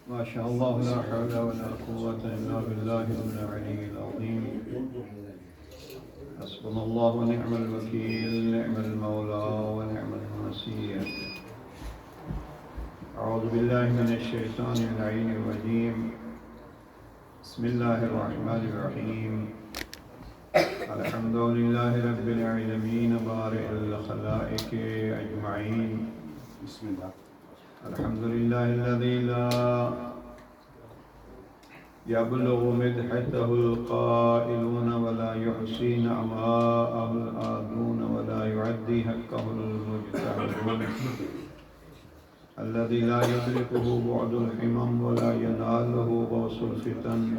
ما شاء الله لا حول ولا قوة إلا بالله العلي العظيم. حسبنا الله ونعم الوكيل، نعم المولى ونعم النصير. أعوذ بالله من الشيطان اللعين الرجيم. بسم الله الرحمن الرحيم. الحمد لله رب العالمين بارئ الخلائق أجمعين. بسم الله. الحمد لله الذي لا يبلغ مدحته القائلون ولا يحصي نعماءه الآذون ولا يعدي حقه المجتهدون، الذي لا يدركه بعد الحمم ولا يناله غوص الفتن،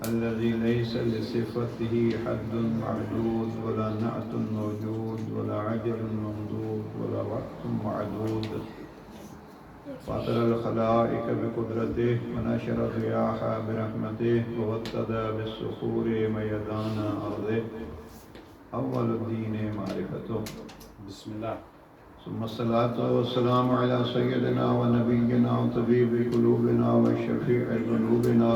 الذي ليس لصفته حد معدود ولا نعت موجود ولا عجل ممدود ولا وقت معدود. فاطر الخلائق بقدرته ونشر الرياح برحمته ووطد بالصخور ميدان أرضه. أول الدين معرفته. بسم الله. ثم الصلاة والسلام على سيدنا ونبينا وطبيب قلوبنا وشفيع ذنوبنا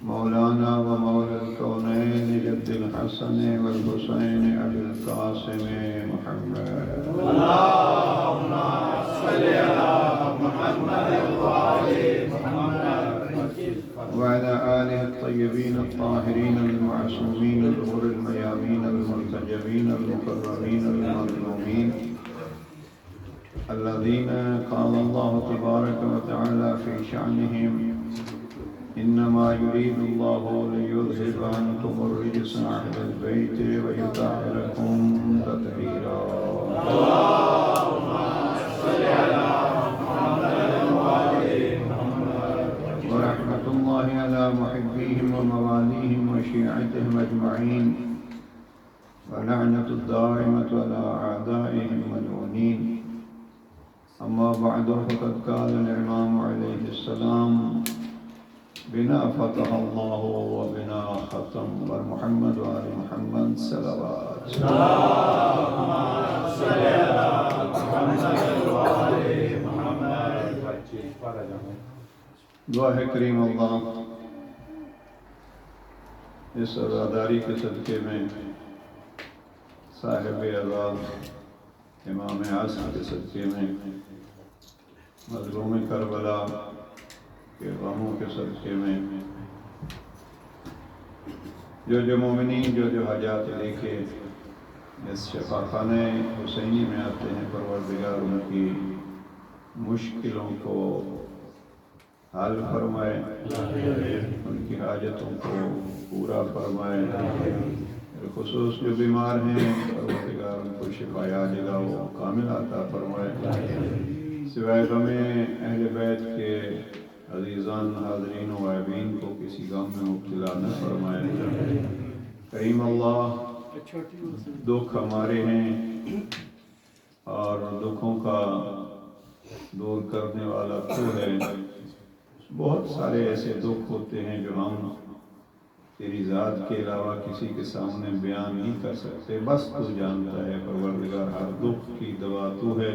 مولانا ومولى الكونين جد الحسن والحسين أبي القاسم محمد. اللهم صل على محمد وآل محمد وعلى آله الطيبين الطاهرين المعصومين الغر الميامين المرتجبين المكرمين المظلومين، الذين قال الله تبارك وتعالى في شأنهم: إنما يريد الله ليذهب عنكم الرجس أهل البيت ويطهركم تطهيرا. اللهم صل على محمد وآل محمد. ورحمة الله على محبيهم ومواليهم وشيعتهم أجمعين، ولعنة الدائمة على أعدائهم ملعونين. أما بعد، فقد قال الإمام عليه السلام: بنا فتح الله وبنا ختم، ومحمد وآل محمد صلوات. اللهم صل على محمد وآل محمد. دعا ہے کریم اللہ اس عزاداری کے صدقے میں صاحب عزاد امام عصر کے صدقے میں مظلوم کربلا کے غموں کے صدقے میں جو مومنین جو حاجات لے کے اس شفا خانہ حسینی میں آتے ہیں، پروردگار ان کی مشکلوں کو حل فرمائے، ان کی حاجتوں کو پورا فرمائے، خصوص جو بیمار ہیں پروردگار ان کو شفا عاجلہ و کامل عطا فرمائے۔ سوائے غم اہل بیت کے عزیزان حاضرین و غائبین کو کسی غم میں مبتلا نہ فرمائے۔ کریم اللہ، دکھ ہمارے ہیں اور دکھوں کا دور کرنے والا تو ہے۔ بہت سارے ایسے دکھ ہوتے ہیں جو ہم تیری ذات کے علاوہ کسی کے سامنے بیان نہیں کر سکتے، بس تو جانتا ہے۔ پروردگار ہر دکھ کی دوا تو ہے۔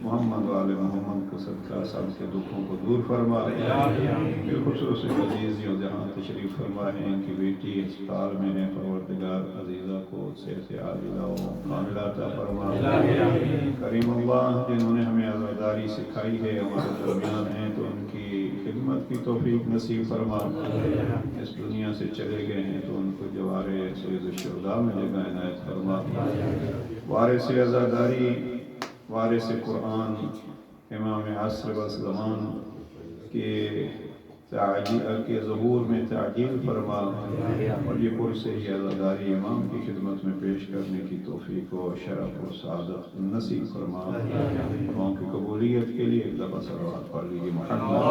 محمد والے محمد کو صدقہ سب کے دکھوں کو دور فرما، بالخصوص عزیزیوں جہاں تشریف فرما ہے، ان کی بیٹی اسپتال میں ہے، پروردگار عزیزہ کو صحت عاجلہ و کاملہ عطا فرما۔ کریم اللہ، جنہوں نے ہمیں عزاداری سکھائی ہے ہمارے درمیان ہیں، تو ان کی خدمت کی توفیق نصیب فرما۔ اس دنیا سے چلے گئے ہیں تو ان کو جوار سید الشہداء میں جگہ عنایت فرما۔ وارث عزاداری، وارث قرآن، امام عصر و زمان کے ظہور میں تعجیل فرما، اور یہ پرسری عزاداری امام کی خدمت میں پیش کرنے کی توفیق و شرف و سعادت نصیب فرما۔ دعاؤں کی قبولیت کے لیے ایک دفعہ صلوات پڑھ لیجیے۔ محمد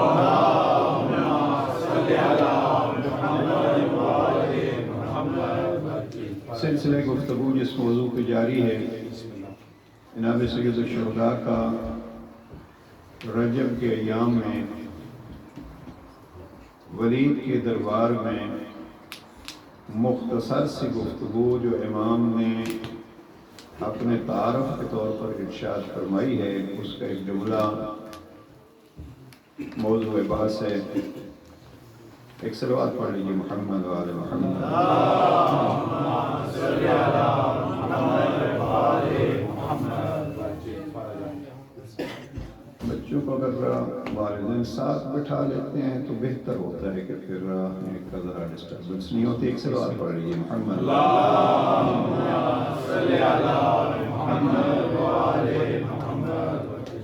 سلسلہ گفتگو جس موضوع پہ جاری ہے، جناب سید الشہداء کا رجب کے ایام میں ولید کے دربار میں مختصر سی گفتگو جو امام نے اپنے تعارف کے طور پر ارشاد فرمائی ہے، اس کا ایک جملہ موضوع بحث ہے، ایک صلوات پڑھ لیجیے محمد و آل محمد۔ بچوں کو اگر والدین ساتھ بٹھا لیتے ہیں تو بہتر ہوتا ہے کہ پھر ایک کا ذرا ڈسٹربنس نہیں ہوتی۔ ایک صلوات پڑھ لیجیے محمد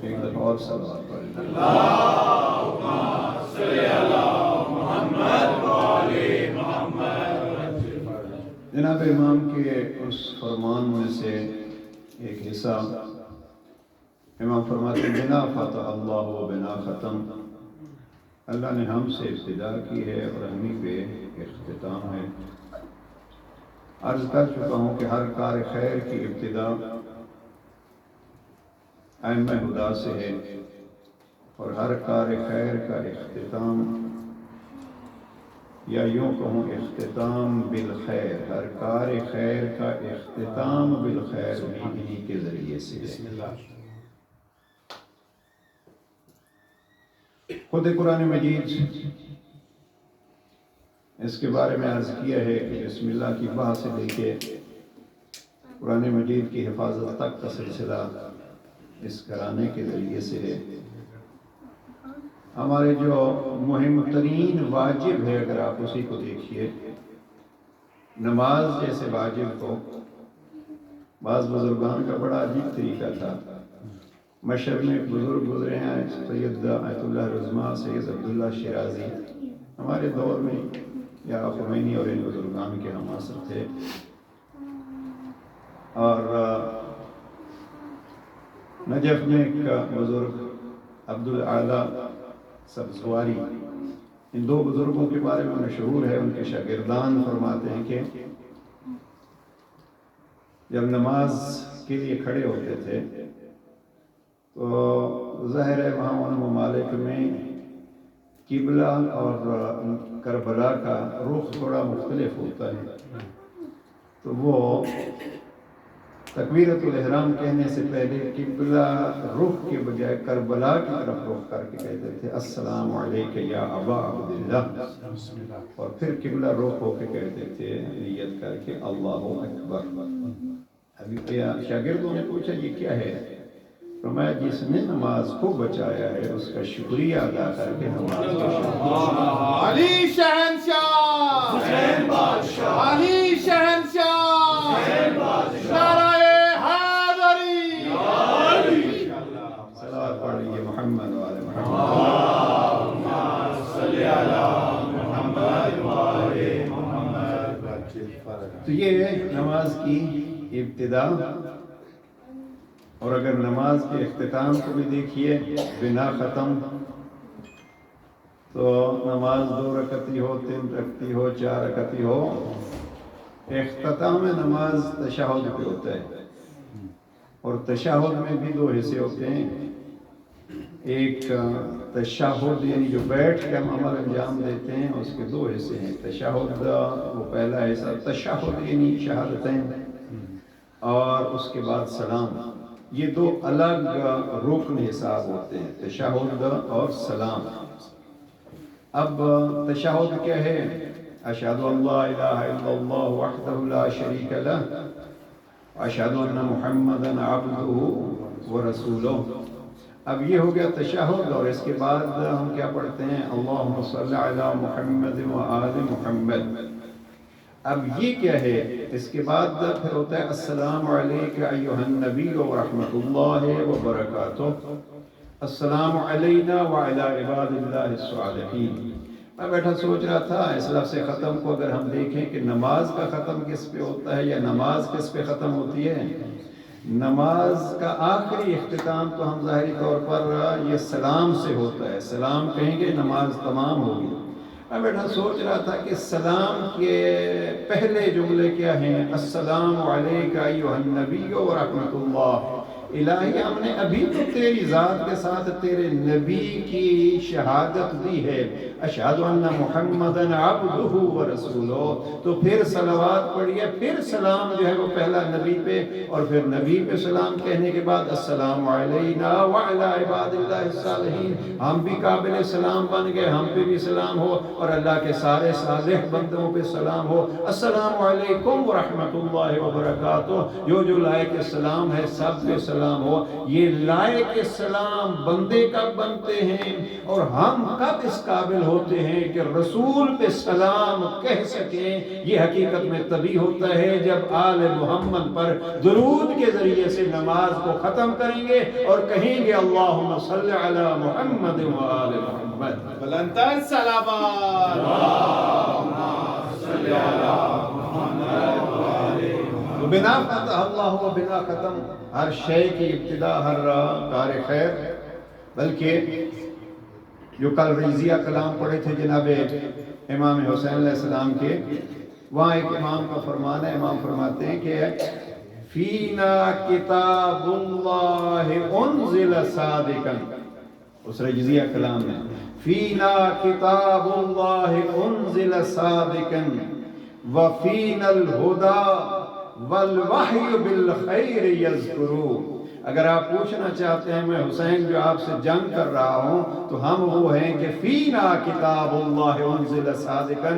ایک دفعہ اور صلوات پڑھ لیجیے۔ جناب امام کے اس فرمان میں سے ایک حصہ امام فرماتے ہیں بنا فتح اللہ و بنا ختم، اللہ نے ہم سے ابتدا کی ہے اور ہمیں پہ اختتام ہے۔ عرض کر چکا ہوں کہ ہر کار خیر کی ابتدا ائمہ ہدا سے ہے اور ہر کار خیر کا اختتام، یا یوں کہوں اختتام بالخیر، ہر کار خیر کا اختتام بالخیر بھی انہی کے ذریعے سے ہے۔ خود قرآن مجید اس کے بارے میں عرض کیا ہے کہ بسم اللہ کی باء سے لے کے قرآن مجید کی حفاظت تک کا سلسلہ اس گھرانے کے ذریعے سے ہے۔ ہمارے جو مہم ترین واجب ہے، اگر آپ اسی کو دیکھیے، نماز جیسے واجب کو بعض بزرگان کا بڑا عجیب طریقہ تھا۔ مشرق میں ایک بزرگ گزرے ہیں سید آیت اللہ رضمہ سید عبداللہ شیرازی، ہمارے دور میں یا خمینی اور ان بزرگان کے ہم عصر تھے، اور نجف میں ایک بزرگ عبدالعالی سبزواری، ان دو بزرگوں کے بارے میں مشہور ہے، ان کے شاگردان فرماتے ہیں کہ جب نماز کے لیے کھڑے ہوتے تھے تو ظاہر ہے وہاں ان ممالک میں قبلہ اور کربلا کا رخ تھوڑا مختلف ہوتا ہے، تو وہ تکبیرۃ الاحرام کہنے سے پہلے قبلہ رخ کے بجائے کربلا کی طرف رخ کر کے کہتے تھے السلام علیک یا ابا عبداللہ، اور پھر قبلہ رخ ہو کے کہتے تھے نیت کر کے اللہ اکبر۔ ابھی شاگردوں نے پوچھا یہ کیا ہے؟ فرمایا جس نے نماز کو بچایا ہے اس کا شکریہ ادا کر کے نماز کو شکریہ۔ علی شہنشاہ، حسین بادشاہ، علی شہنشاہ، حسین بادشاہ، نعرہ حیدری، صلوات پڑھ لیجیے محمد و آل محمد۔ اللہم صلی علی محمد و آل محمد۔ تو یہ نماز کی ابتدا، اور اگر نماز کے اختتام کو بھی دیکھیے بنا ختم، تو نماز 2 رکعتی ہو، 3 رکعتی ہو، 4 رکعتی ہو، اختتام نماز تشہد پہ ہوتا ہے، اور تشہد میں بھی 2 حصے ہوتے ہیں۔ ایک تشہد یعنی جو بیٹھ کے ہم عمل انجام دیتے ہیں اس کے 2 حصے ہیں۔ تشہد وہ پہلا حصہ تشہد یعنی شہادتین، اور اس کے بعد سلام، یہ 2 الگ رکن حساب ہوتے ہیں، تشہد اور سلام۔ اب تشہد کیا ہے؟ اشہد ان لا الہ الا اللہ وحدہ لا شریک لہ اشہد ان محمدا عبدہ ورسولہ۔ اب یہ ہو گیا تشہد، اور اس کے بعد ہم کیا پڑھتے ہیں؟ اللہم صلی علی محمد و آل محمد۔ اب یہ کیا ہے؟ اس کے بعد پھر ہوتا ہے السلام علیک ایھا النبی ورحمۃ اللہ وبرکاتہ، السلام علینا وعلی عباد اللہ الصالحین۔ میں بیٹھا سوچ رہا تھا اس لفظ ختم کو اگر ہم دیکھیں کہ نماز کا ختم کس پہ ہوتا ہے یا نماز کس پہ ختم ہوتی ہے؟ نماز کا آخری اختتام تو ہم ظاہری طور پر یہ سلام سے ہوتا ہے، سلام کہیں گے نماز تمام ہوگی۔ میں بیٹھا سوچ رہا تھا کہ سلام کے پہلے جملے کیا ہیں؟ السلام علیک ایھا النبی ورحمۃ اللہ، الہی ہم نے ابھی تو تیری ذات کے ساتھ تیرے نبی کی شہادت دی ہے، اشہد ان محمدً عبدہ و رسولہ، تو پھر صلوات پڑھیے، پھر سلام جو ہے وہ پہلا نبی پہ، اور پھر نبی پہ سلام کہنے کے بعد السلام علینا وعلی عباد اللہ الصالحین، ہم بھی قابل سلام بن گئے، ہم پہ بھی سلام ہو، اور اللہ کے سارے صالح بندوں پہ سلام ہو، السلام علیکم ورحمۃ اللہ وبرکاتہ، جو لائق السلام ہے سب پہ سلام ہو۔ یہ لائق السلام بندے کب بنتے ہیں اور ہم کب اس قابل ہوتے ہیں کہ رسول پہ سلام کہہ سکیں؟ یہ حقیقت میں تبھی ہوتا ہے جب آل محمد پر درود کے ذریعے سے نماز کو ختم کریں گے اور کہیں گے اللہم صلی علی محمد و آل محمد۔ بلندتر صلوات، تو بنا فتح اللہ و بنا ختم، ہر شے کی ابتدا ہر کار خیر، بلکہ جو کل ریزیہ کلام پڑھے تھے جناب امام حسین علیہ السلام کے، وہاں ایک امام کا فرمان ہے، امام فرماتے ہیں کہ فینا کتاب اللہ انزل صادقا، اس رجزیہ کلام میں فینا کتاب اللہ انزل صادقا وفینا الہدی والوحی بالخیر یذکرو۔ اگر آپ پوچھنا چاہتے ہیں میں حسین جو آپ سے جنگ کر رہا ہوں تو ہم وہ ہیں کہ فینا کتاب اللہ انزل صادقا،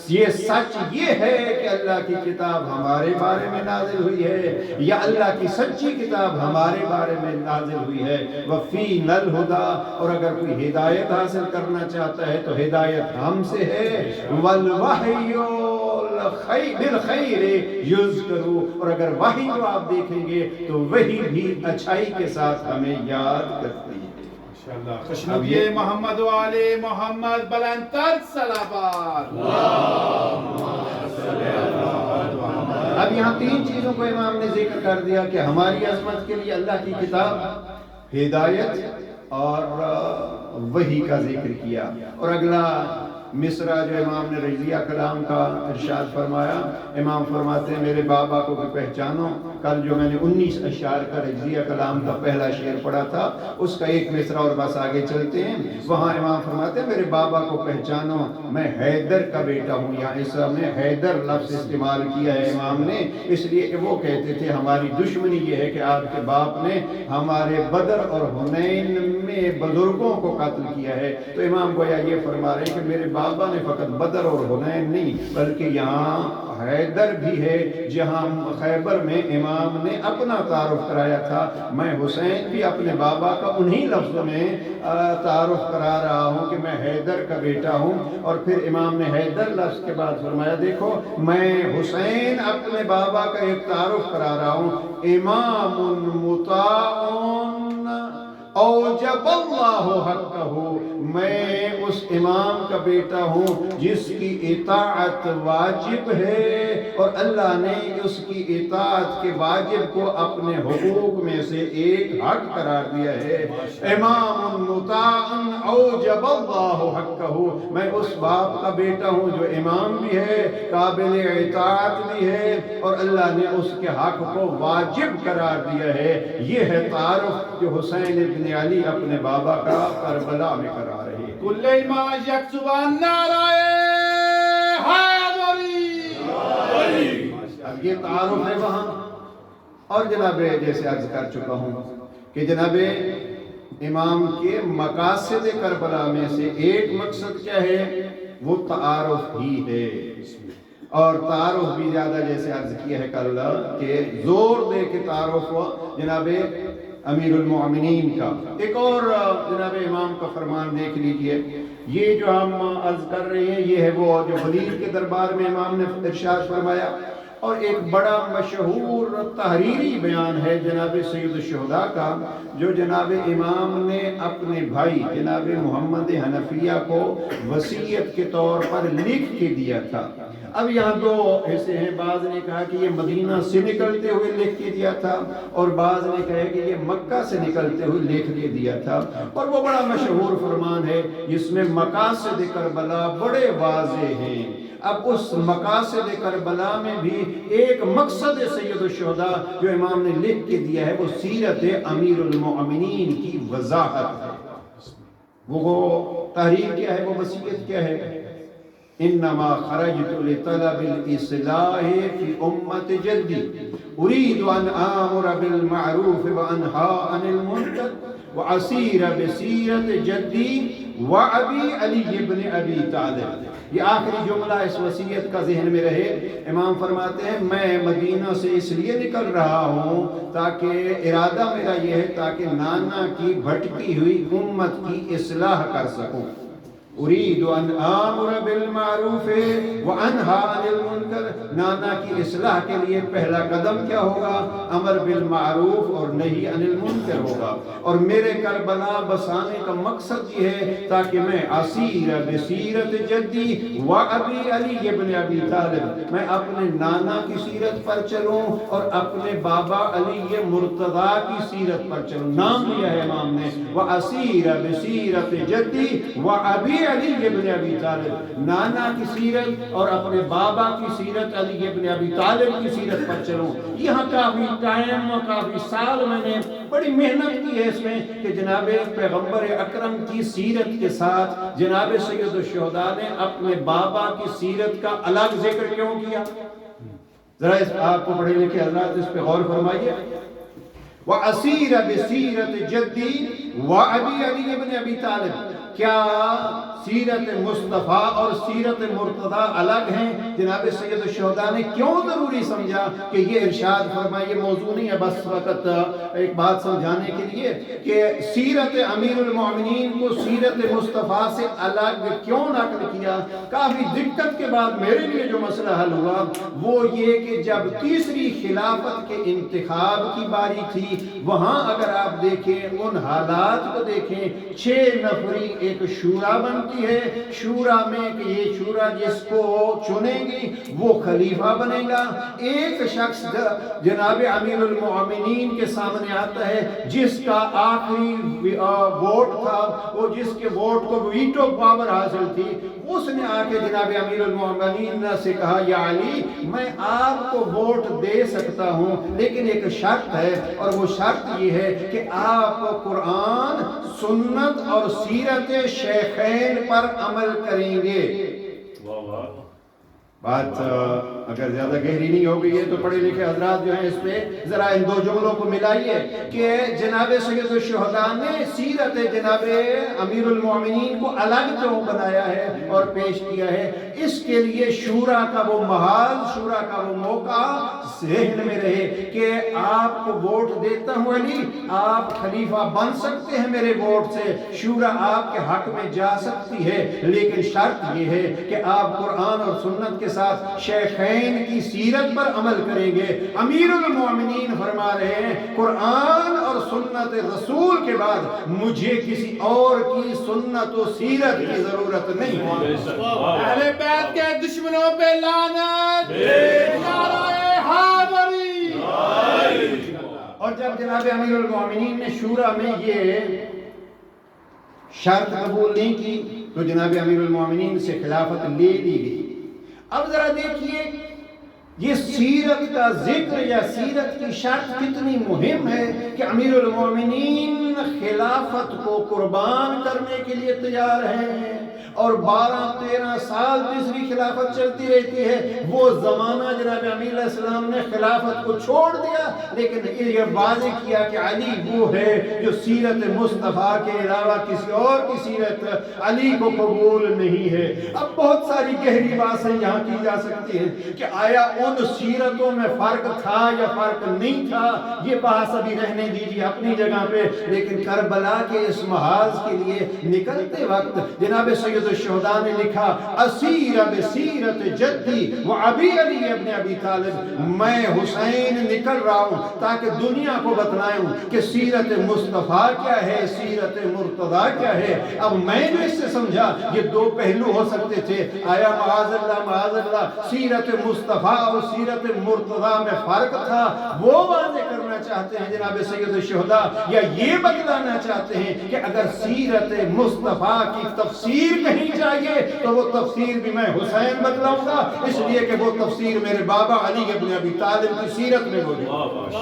یہ سچ یہ ہے کہ اللہ کی کتاب ہمارے بارے میں نازل ہوئی ہے، یا اللہ کی سچی کتاب ہمارے بارے میں نازل ہوئی ہے، وفینا الہدی، اور اگر کوئی ہدایت حاصل کرنا چاہتا ہے تو ہدایت ہم سے ہے، والوحی بالخیر یذکرو، اور اگر وحی جو آپ دیکھیں گے تو وہی بھی اچھائی کے ساتھ ہمیں یاد کرتی ہے۔ ماشاءاللہ، خوشنودی محمد و آل محمد، بلندتر صلوات۔ اب یہاں تین چیزوں کو امام نے ذکر کر دیا کہ ہماری عظمت کے لیے اللہ کی کتاب، ہدایت اور وحی کا ذکر کیا، اور اگلا مصرع جو امام نے رضیہ کلام کا ارشاد فرمایا، امام فرماتے ہیں میرے بابا کو بھی پہچانو۔ کل جو میں نے 19 اشعار کا رضیہ کلام کا پہلا شعر پڑھا تھا اس کا ایک مصرع اور بس آگے چلتے ہیں، وہاں امام فرماتے ہیں میرے بابا کو پہچانو، میں حیدر کا بیٹا ہوں۔ یہاں اس میں حیدر لفظ استعمال کیا ہے امام نے، اس لیے کہ وہ کہتے تھے ہماری دشمنی یہ ہے کہ آپ کے باپ نے ہمارے بدر اور حنین میں بزرگوں کو قتل کیا ہے، تو امام گویا یہ فرما رہے ہیں کہ میرے بابا نے فقط بدر اور حنین نہیں بلکہ یہاں حیدر بھی ہے، جہاں خیبر میں امام نے اپنا تعارف کرایا تھا، میں حسین بھی اپنے بابا کا انہی لفظوں میں تعارف کرا رہا ہوں کہ میں حیدر کا بیٹا ہوں۔ اور پھر امام نے حیدر لفظ کے بعد فرمایا دیکھو میں حسین اپنے بابا کا ایک تعارف کرا رہا ہوں، امام مطاع اوجب اللہ حقہ، میں اس امام کا بیٹا ہوں جس کی اطاعت واجب ہے اور اللہ نے اس کی اطاعت کے واجب کو اپنے حقوق میں سے ایک حق قرار دیا ہے۔ امام مطاع اوجب اللہ حقہ، میں اس باپ کا بیٹا ہوں جو امام بھی ہے، قابل اطاعت بھی ہے، اور اللہ نے اس کے حق کو واجب قرار دیا ہے۔ یہ ہے تعارف جو حسین ابن علی اپنے بابا کا کربلا میں کرا رہے ہیں۔ کل ایمان یک زبان نعرہ حیدری۔ اب یہ تعارف ہے وہاں، اور جناب جیسے عرض کر چکا ہوں کہ جناب امام کے مقاصد کربلا میں سے ایک مقصد کیا ہے، وہ تعارف ہی ہے، اور تعارف بھی زیادہ جیسے عرض کیا ہے کل کہ زور دے کے تعارف ہوا جناب امیر المؤمنین کا۔ ایک اور جناب امام کا فرمان دیکھ لیجئے، یہ جو ہم عرض کر رہے ہیں یہ ہے وہ جو خلیل کے دربار میں امام نے ارشاد فرمایا، اور ایک بڑا مشہور تحریری بیان ہے جناب سید الشہداء کا، جو جناب امام نے اپنے بھائی جناب محمد حنفیہ کو وصیت کے طور پر لکھ کے دیا تھا۔ اب یہاں دو حصے ہیں، بعض نے کہا کہ یہ مدینہ سے نکلتے ہوئے لکھ کے دیا تھا، اور بعض نے کہا کہ یہ مکہ سے نکلتے ہوئے لکھ کے دیا تھا، اور وہ بڑا مشہور فرمان ہے جس میں مقاصد کربلا بڑے واضح ہیں۔ اب اس مقاصد کربلا میں بھی ایک مقصد سید الشہداء جو امام نے لکھ کے دیا ہے، وہ سیرت امیر المؤمنین کی وضاحت ہے۔ وہ تحریر کیا ہے، وہ وصیت کیا ہے؟ انما خرجت لطلب الاصلاح فی امت جدی اريد ان آمر بالمعروف وانہا عن المنکر واسیر بسیرت جدی وابی علی ابن ابی طالب۔ یہ آخری جملہ اس وصیت کا ذہن میں رہے۔ امام فرماتے ہیں میں مدینہ سے اس لیے نکل رہا ہوں تاکہ ارادہ میرا یہ ہے تاکہ نانا کی بھٹکی ہوئی امت کی اصلاح کر سکوں۔ اريد ان آمر بالمعروف وانہا عن المنکر، نانا کی اصلاح کے لیے پہلا قدم کیا ہوگا؟ امر بالمعروف اور نہی عن المنکر ہوگا۔ اور میرے کربلا بسانے کا مقصد یہ ہے تاکہ میں اسیر بسیرت جدی و ابی علی ابن ابی طالب، میں اپنے نانا کی سیرت پر چلوں اور اپنے بابا علی مرتضیٰ کی سیرت پر چلوں۔ نام لیا ہے امام نے، و اسیر بسیرت جدی و ابی علی ابن ابی طالب، نانا کی سیرت اور اپنے بابا کی سیرت علی ابن ابی طالب کی سیرت پر چلوں۔ یہاں کافی ٹائم اور کافی سال میں نے بڑی محنت کی ہے اس میں کہ جناب پیغمبر اکرم کی سیرت کے ساتھ جناب سید الشہداء نے اپنے بابا کی سیرت کا الگ ذکر کیوں کیا؟ ذرا اس آپ کو پڑھے لکھے حضرات اس پہ غور فرمائیے۔ وَأَسِيرَ بِسِيرَةِ جَدِّي وَأَبِي عَلِي ابن ابی طالب، کیا سیرت مصطفیٰ اور سیرت مرتضیٰ الگ ہیں؟ جناب سید الشہداء نے کیوں ضروری سمجھا کہ یہ ارشاد فرمائے؟ یہ موضوع نہیں ہے، بس وقت ایک بات سمجھانے کے لیے کہ سیرت امیر المؤمنین کو سیرت مصطفیٰ سے الگ کیوں نقل کیا۔ کافی دقت کے بعد میرے لیے جو مسئلہ حل ہوا وہ یہ کہ جب تیسری خلافت کے انتخاب کی باری تھی، وہاں اگر آپ دیکھیں ان حالات کو دیکھیں، 6 نفری ایک شورا بنتی ہے، شورا میں کہ یہ شورا جس کو چنیں گی وہ خلیفہ بنے گا۔ ایک شخص جناب امیر المؤمنین کے سامنے آتا ہے جس کا آخری ووٹ تھا، وہ جس کے ووٹ کو ویٹو پاور حاصل تھی، اس نے آ کے جناب امیر المؤمنین سے کہا یا علی میں آپ کو ووٹ دے سکتا ہوں لیکن ایک شرط ہے، اور وہ شرط یہ ہے کہ آپ قرآن، سنت اور سیرت شیخین پر عمل کریں گے۔ بات اگر زیادہ گہری نہیں ہو گئی ہے تو پڑھے لکھے حضرات جو ہیں اس پہ ذرا ان دو جملوں کو ملائیے کہ جناب سید الشہداء نے سیرت جناب امیر المؤمنین کو الگ کیوں بنایا ہے اور پیش کیا ہے؟ اس کے لیے شورا کا وہ محال، شورا کا وہ موقع ذہن میں رہے کہ آپ کو ووٹ دیتا ہوں علی، آپ خلیفہ بن سکتے ہیں میرے ووٹ سے، شورا آپ کے حق میں جا سکتی ہے، لیکن شرط یہ ہے کہ آپ قرآن اور سنت کے ساتھ شیخین کی سیرت پر عمل کریں گے۔ امیر المؤمنین فرما رہے ہیں قرآن اور سنت رسول کے بعد مجھے کسی اور کی سنت و سیرت کی ضرورت نہیں ہے۔ اہل بیت کے دشمنوں پہ لعنت، نعرہ حیدری۔ اور جب جناب امیر المؤمنین نے شورا میں یہ شرط قبول نہیں کی تو جناب امیر المؤمنین سے خلافت لے لی گئی۔ اب ذرا دیکھیے یہ سیرت کا ذکر یا سیرت کی شرط کتنی مہم ہے کہ امیر المؤمنین خلافت کو قربان کرنے کے لیے تیار ہیں، اور 12-13 سال تیسری خلافت چلتی رہتی ہے۔ وہ زمانہ جناب امیر علیہ السلام نے خلافت کو چھوڑ دیا، لیکن یہ واضح کیا کہ علی وہ ہے جو سیرت مصطفیٰ کے علاوہ کسی اور کی سیرت علی کو قبول نہیں ہے۔ اب بہت ساری گہری باتیں یہاں کی جا سکتی ہیں کہ آیا ان سیرتوں میں فرق تھا یا فرق نہیں تھا، یہ بحث ابھی رہنے دیجیے اپنی جگہ پہ، لیکن لیکن کربلا کے اس محاذ کے لیے نکلتے وقت جناب سید الشہداء نے لکھا اسیر بسیرت جدی و ابی علی ابن ابی طالب، میں حسین نکل رہا ہوں تاکہ دنیا کو بتلائوں کہ سیرت مصطفیٰ کیا ہے، سیرت مرتضیٰ کیا ہے۔ اب میں نے اس سے سمجھا یہ دو پہلو ہو سکتے تھے، آیا معاذ اللہ سیرت مصطفیٰ اور سیرت مرتضیٰ میں فرق تھا، وہ واضح کرنا چاہتے ہیں جناب سید الشہداء، یا یہ بتلانا چاہتے ہیں کہ اگر سیرت مصطفیٰ کی تفسیر کہیں چاہیے تو وہ تفسیر بھی میں حسین بتلاؤں گا، اس لیے کہ وہ تفسیر میرے بابا علی ابن ابی طالب کی سیرت میں موجود ہے۔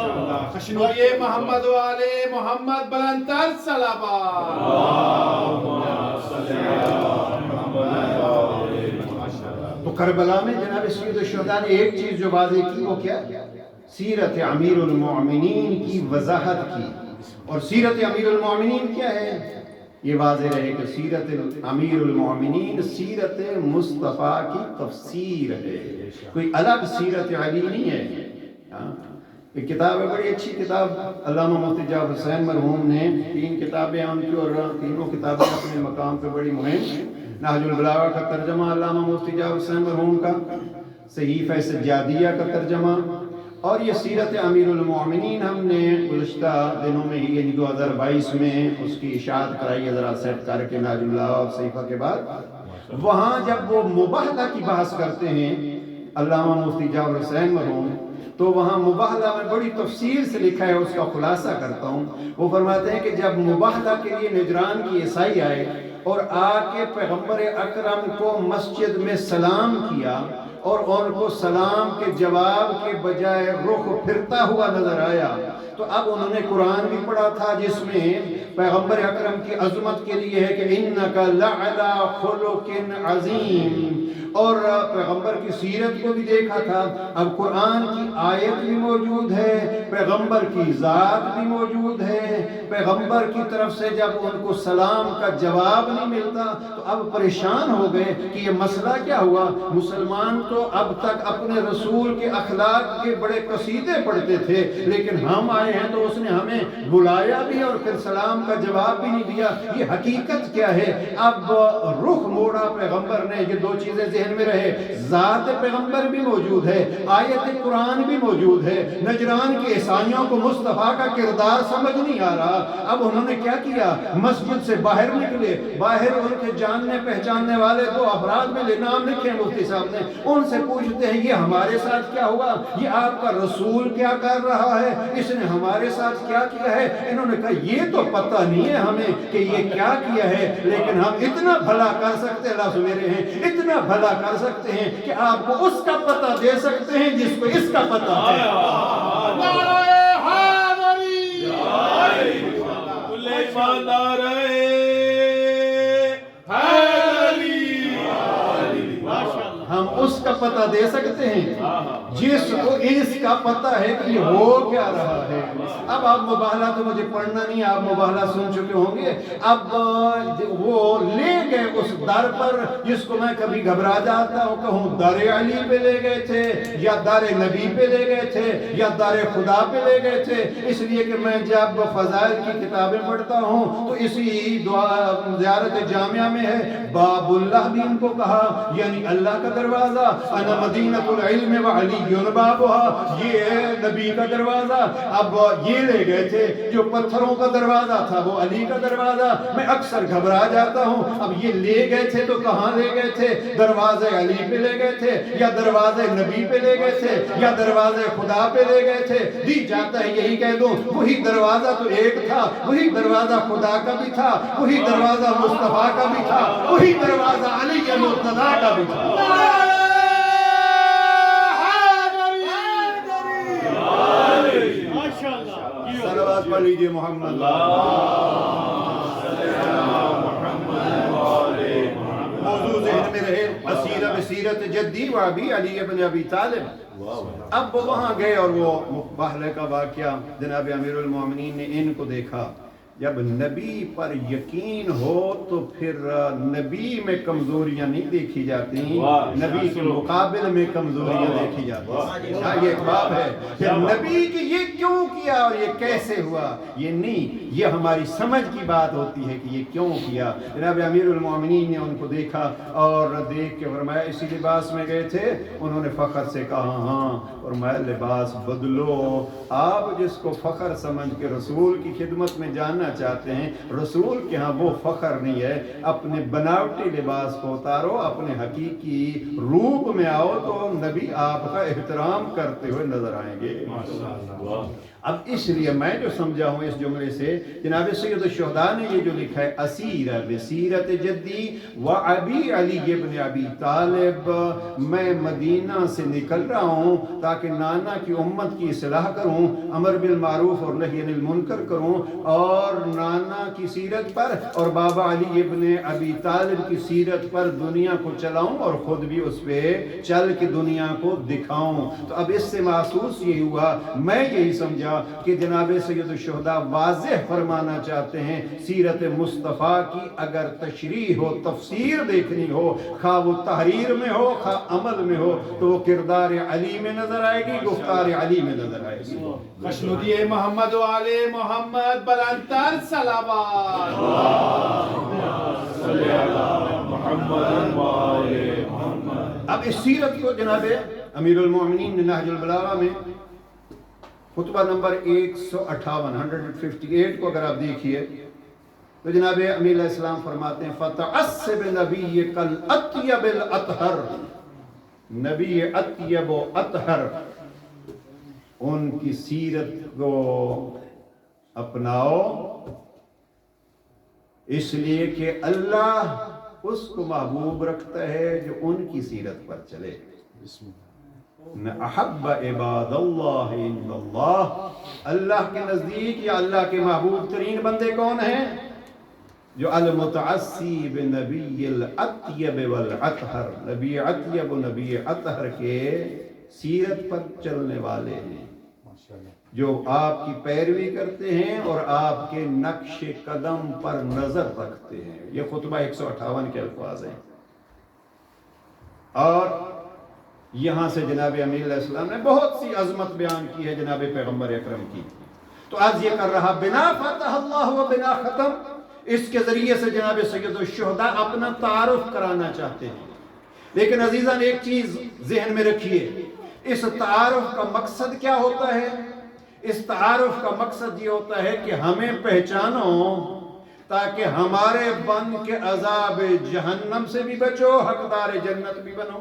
خشنوی محمد و آل محمد بلندتر صلوات۔ تو کربلا میں جناب سید الشہداء نے ایک چیز جو واضح کی وہ کیا؟ سیرت امیر المؤمنین کی وضاحت کی۔ اور سیرت امیر المؤمنین کیا ہے؟ یہ واضح رہے کہ سیرت امیر المؤمنین سیرت مصطفیٰ کی تفسیر ہے، کوئی الگ سیرت علی نہیں ہے۔ ایک کتاب ہے، بڑی اچھی کتاب، علامہ مفتی جعفر حسین مرحوم نے 3 کتابیں ان کی، اور تینوں کتابیں اپنے مقام پہ بڑی مہم۔ نہج البلاغہ کا ترجمہ علامہ مفتی جعفر حسین مرحوم کا، صحیفہ سجادیہ کا ترجمہ، اور یہ سیرت امیر المؤمنین ہم نے گزشتہ دنوں میں ہی یعنی 2022 میں اس کی اشاعت کرائی ہے، ذرا سیٹ کر کے نہج البلاغہ اور صحیفہ کے بعد۔ وہاں جب وہ مباہلہ کی بحث کرتے ہیں علامہ مفتی جعفر حسین مرحوم، تو وہاں مباہلہ میں بڑی تفصیل سے لکھا ہے، اس کا خلاصہ کرتا ہوں۔ وہ فرماتے ہیں کہ جب مباہلہ کے لیے نجران کی عیسائی آئے اور آ کے پیغمبر اکرم کو مسجد میں سلام کیا اور ان کو سلام کے جواب کے بجائے رخ پھرتا ہوا نظر آیا، تو اب انہوں نے قرآن بھی پڑھا تھا جس میں پیغمبر اکرم کی عظمت کے لیے ہے کہ اِنَّكَ لَعَلَىٰ خُلُقٍ عَظِيمٍ، اور پیغمبر کی سیرت کو بھی دیکھا تھا۔ اب قرآن کی آیت بھی موجود ہے، پیغمبر کی ذات بھی موجود ہے، پیغمبر کی طرف سے جب ان کو سلام کا جواب نہیں ملتا تو اب پریشان ہو گئے کہ یہ مسئلہ کیا ہوا۔ مسلمان تو اب تک اپنے رسول کے اخلاق کے بڑے قصیدے پڑھتے تھے، لیکن ہم آئے ہیں تو اس نے ہمیں بلایا بھی اور پھر سلام کا جواب بھی نہیں دیا، یہ حقیقت کیا ہے؟ اب رخ موڑا پیغمبر نے۔ یہ دو چیزیں ذہن میں رہے، ذات پیغمبر بھی موجود ہے، آیت قرآن بھی موجود ہے، نجران کے عیسائیوں کو مصطفیٰ کا کردار سمجھ نہیں آ رہا۔ اب انہوں نے کیا کیا؟ مسجد سے باہر نکلے، باہر ان کے جاننے پہچاننے والے 2 افراد میں نام لکھے مفتی صاحب نے، ان سے پوچھتے ہیں یہ ہمارے ساتھ کیا ہوا، یہ آپ کا رسول کیا کر رہا ہے، اس نے ہمارے ساتھ کیا کیا ہے؟ انہوں نے کہا یہ تو پتہ نہیں ہے ہمیں کہ یہ کیا کیا ہے، لیکن ہم اتنا بھلا کر سکتے، اللہ میرے ہیں، اتنا بھلا کر سکتے ہیں کہ آپ کو اس کا پتہ دے سکتے ہیں جس کو اس کا پتہ ہے۔ نعرہ حیدری، کل ایمان نعرہ حیدری، ہم اس کا پتہ دے سکتے ہیں جس کو اس کا پتہ ہے کہ یہ ہو کیا رہا ہے۔ اب آپ مباہلہ تو مجھے پڑھنا نہیں، آپ مباہلہ سن چکے ہوں گے۔ اب وہ لے گئے اس در پر جس کو میں کبھی گھبرا جاتا ہوں، کہوں در علی پہ لے گئے تھے یا در نبی پہ لے گئے تھے یا در خدا پہ لے گئے تھے، اس لیے کہ میں جب فضائل کی کتابیں پڑھتا ہوں تو اسی زیارت جامعہ میں ہے باب اللہ بھی ان کو کہا، یعنی اللہ کا دروازہ، انا مدینۃ العلم و علی بابها، یہ ہے نبی کا دروازہ۔ اب یہ لے گئے تھے جو پتھروں کا دروازہ تھا وہ علی کا دروازہ، میں اکثر گھبرا جاتا ہوں۔ اب یہ لے گئے تھے تو کہاں لے گئے تھے؟ دروازے علی پہ لے گئے تھے یا دروازے نبی پہ لے گئے تھے یا دروازے خدا پہ لے گئے تھے؟ دی جاتا ہے یہی کہہ دوں، وہی دروازہ تو ایک تھا، وہی دروازہ خدا کا بھی تھا، وہی دروازہ مصطفیٰ کا بھی تھا، وہی دروازہ علی مرتضیٰ کا بھی تھا۔ صلوات پڑھ لیجئے محمد۔ موضوع ذہن میں رہے، اسیرہ بسیرت جدی و ابی علی ابن ابی طالب۔ اب وہ وہاں گئے اور وہ مباہلہ کا واقعہ جناب امیر المومنین نے ان کو دیکھا۔ جب نبی پر یقین ہو تو پھر نبی میں کمزوریاں نہیں دیکھی جاتی، نبی کے مقابل میں کمزوریاں دیکھی جاتی ہیں۔ یہ ایک باب ہے، پھر نبی کی یہ کیوں کیا اور یہ کیسے ہوا، یہ نہیں، یہ ہماری سمجھ کی بات ہوتی ہے کہ یہ کیوں کیا۔ جناب امیر المومنین نے ان کو دیکھا اور دیکھ کے فرمایا اسی لباس میں گئے تھے؟ انہوں نے فخر سے کہا ہاں، فرمایا لباس بدلو۔ آپ جس کو فخر سمجھ کے رسول کی خدمت میں جاننا چاہتے ہیں، رسول کے ہاں وہ فخر نہیں ہے۔ اپنے بناوٹی لباس کو اتارو، اپنے حقیقی روپ میں آؤ تو نبی آپ کا احترام کرتے ہوئے نظر آئیں گے۔ اب اس لیے میں جو سمجھا ہوں اس جملے سے، جناب سید الشہداء نے یہ جو لکھا ہے اسیرہ بسیرت جدی و ابی علی ابن ابی طالب، میں مدینہ سے نکل رہا ہوں تاکہ نانا کی امت کی اصلاح کروں، امر بالمعروف اور نہی عن المنکر کروں، اور نانا کی سیرت پر اور بابا علی ابن ابی طالب کی سیرت پر دنیا کو چلاؤں اور خود بھی اس پہ چل کے دنیا کو دکھاؤں۔ تو اب اس سے محسوس یہ ہوا، میں یہی سمجھا کہ جناب سید الشہداء واضح فرمانا چاہتے ہیں سیرت مصطفیٰ کی اگر تشریح ہو، تفسیر دیکھنی ہو، خواہ وہ تحریر میں ہو خواہ عمل میں ہو، تو وہ کردار علی میں نظر آئے گی، گفتار علی میں نظر آئے گی۔ خوشنودی محمد و آل محمد، بلندتر صلوات۔ اب اس سیرت کو جناب امیر المومنین نے نہج البلاغہ میں خطبہ نمبر 158 کو اگر آپ دیکھیے تو جناب امیر علیہ السلام فرماتے ہیں فَتَعَصِّبْ نَبِيِّكَ الْأَطْيَبِ الْأَطْهَرِ، نبی اطیب و اطہر، ان کی سیرت کو اپناؤ، اس لیے کہ اللہ اس کو محبوب رکھتا ہے جو ان کی سیرت پر چلے۔ احب عباد اللہ الا اللہ، اللہ کے نزدیک یا اللہ کے محبوب ترین بندے کون ہیں؟ جو المتعصی بنبی الاطیب والاطہر، نبی اطیب و نبی اطہر کے سیرت پر چلنے والے ہیں، جو آپ کی پیروی کرتے ہیں اور آپ کے نقش قدم پر نظر رکھتے ہیں۔ یہ خطبہ 158 کے الفاظ ہیں۔ اور یہاں سے جناب امیر علیہ السلام نے بہت سی عظمت بیان کی ہے جناب پیغمبر اکرم کی۔ تو آج یہ کر رہا بنا فتح اللہ و بنا ختم، اس کے ذریعے سے جناب سید الشہداء اپنا تعارف کرانا چاہتے ہیں۔ لیکن عزیزان ایک چیز ذہن میں رکھیے، اس تعارف کا مقصد کیا ہوتا ہے؟ اس تعارف کا مقصد یہ ہوتا ہے کہ ہمیں پہچانو تاکہ ہمارے بن کے عذاب جہنم سے بھی بچو، حقدار جنت بھی بنو۔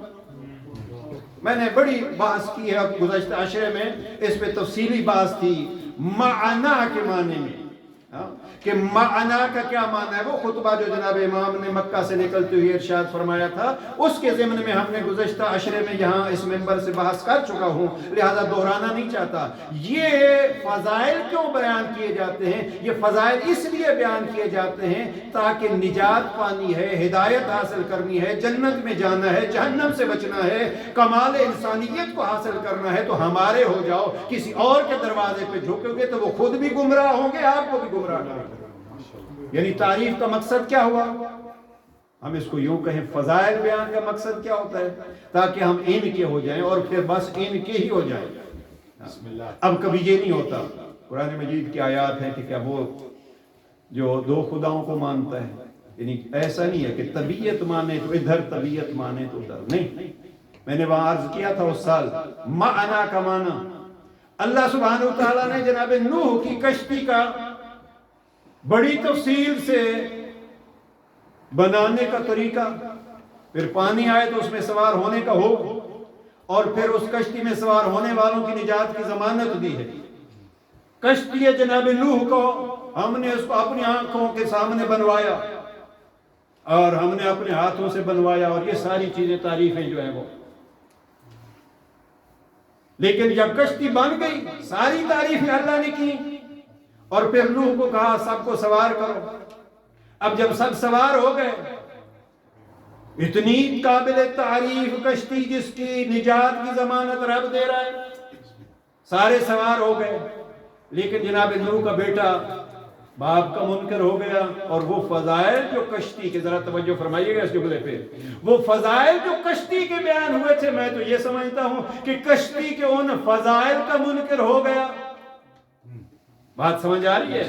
میں نے بڑی بحث کی ہے گزشتہ عشرے میں، اس پہ تفصیلی بحث تھی معنا کے معنی میں، کہ معنا کا کیا معنی ہے۔ وہ خطبہ جو جناب امام نے مکہ سے نکلتے ہوئے ارشاد فرمایا تھا، اس کے ضمن میں ہم نے گزشتہ عشرے میں یہاں اس منبر سے بحث کر چکا ہوں، لہذا دہرانا نہیں چاہتا۔ یہ فضائل کیوں بیان کیے جاتے ہیں؟ یہ فضائل اس لیے بیان کیے جاتے ہیں تاکہ نجات پانی ہے، ہدایت حاصل کرنی ہے، جنت میں جانا ہے، جہنم سے بچنا ہے، کمال انسانیت کو حاصل کرنا ہے، تو ہمارے ہو جاؤ۔ کسی اور کے دروازے پہ جھکو گے تو وہ خود بھی گمراہ ہوں گے، آپ کو بھی گمراہ کریں گے۔ یعنی تعریف کا مقصد کیا ہوا؟ ہم اس کو یوں کہیں، فضائل بیان کا مقصد کیا ہوتا ہے؟ تاکہ ہم ان کے ہو جائیں اور پھر بس ان کے ہی ہو جائیں۔ اب کبھی یہ نہیں ہوتا، قرآن مجید کی آیات ہے کہ کیا وہ جو دو خداؤں کو مانتا ہے، یعنی ایسا نہیں ہے کہ طبیعت مانے تو ادھر، طبیعت مانے تو ادھر، نہیں۔ میں نے وہاں عرض کیا تھا اس سال، معنا کا معنی اللہ سبحانہ وتعالیٰ نے جناب نوح کی کشتی کا بڑی تفصیل سے بنانے کا طریقہ، پھر پانی آئے تو اس میں سوار ہونے کا حکم، اور پھر اس کشتی میں سوار ہونے والوں کی نجات کی ضمانت دی ہے۔ کشتی جناب نوح کو ہم نے اس کو اپنی آنکھوں کے سامنے بنوایا اور ہم نے اپنے ہاتھوں سے بنوایا، اور یہ ساری چیزیں تعریفیں جو ہیں وہ، لیکن جب کشتی بن گئی ساری تعریفیں اللہ نے کی، اور پھر نوح کو کہا سب کو سوار کرو۔ اب جب سب سوار ہو گئے، اتنی قابل تعریف کشتی جس کی نجات کی ضمانت رب دے رہا ہے، سارے سوار ہو گئے، لیکن جناب نوح کا بیٹا باپ کا منکر ہو گیا، اور وہ فضائل جو کشتی کے، ذرا توجہ فرمائیے گا اس جملے پہ، وہ فضائل جو کشتی کے بیان ہوئے تھے، میں تو یہ سمجھتا ہوں کہ کشتی کے ان فضائل کا منکر ہو گیا۔ بات سمجھ آ رہی ہے؟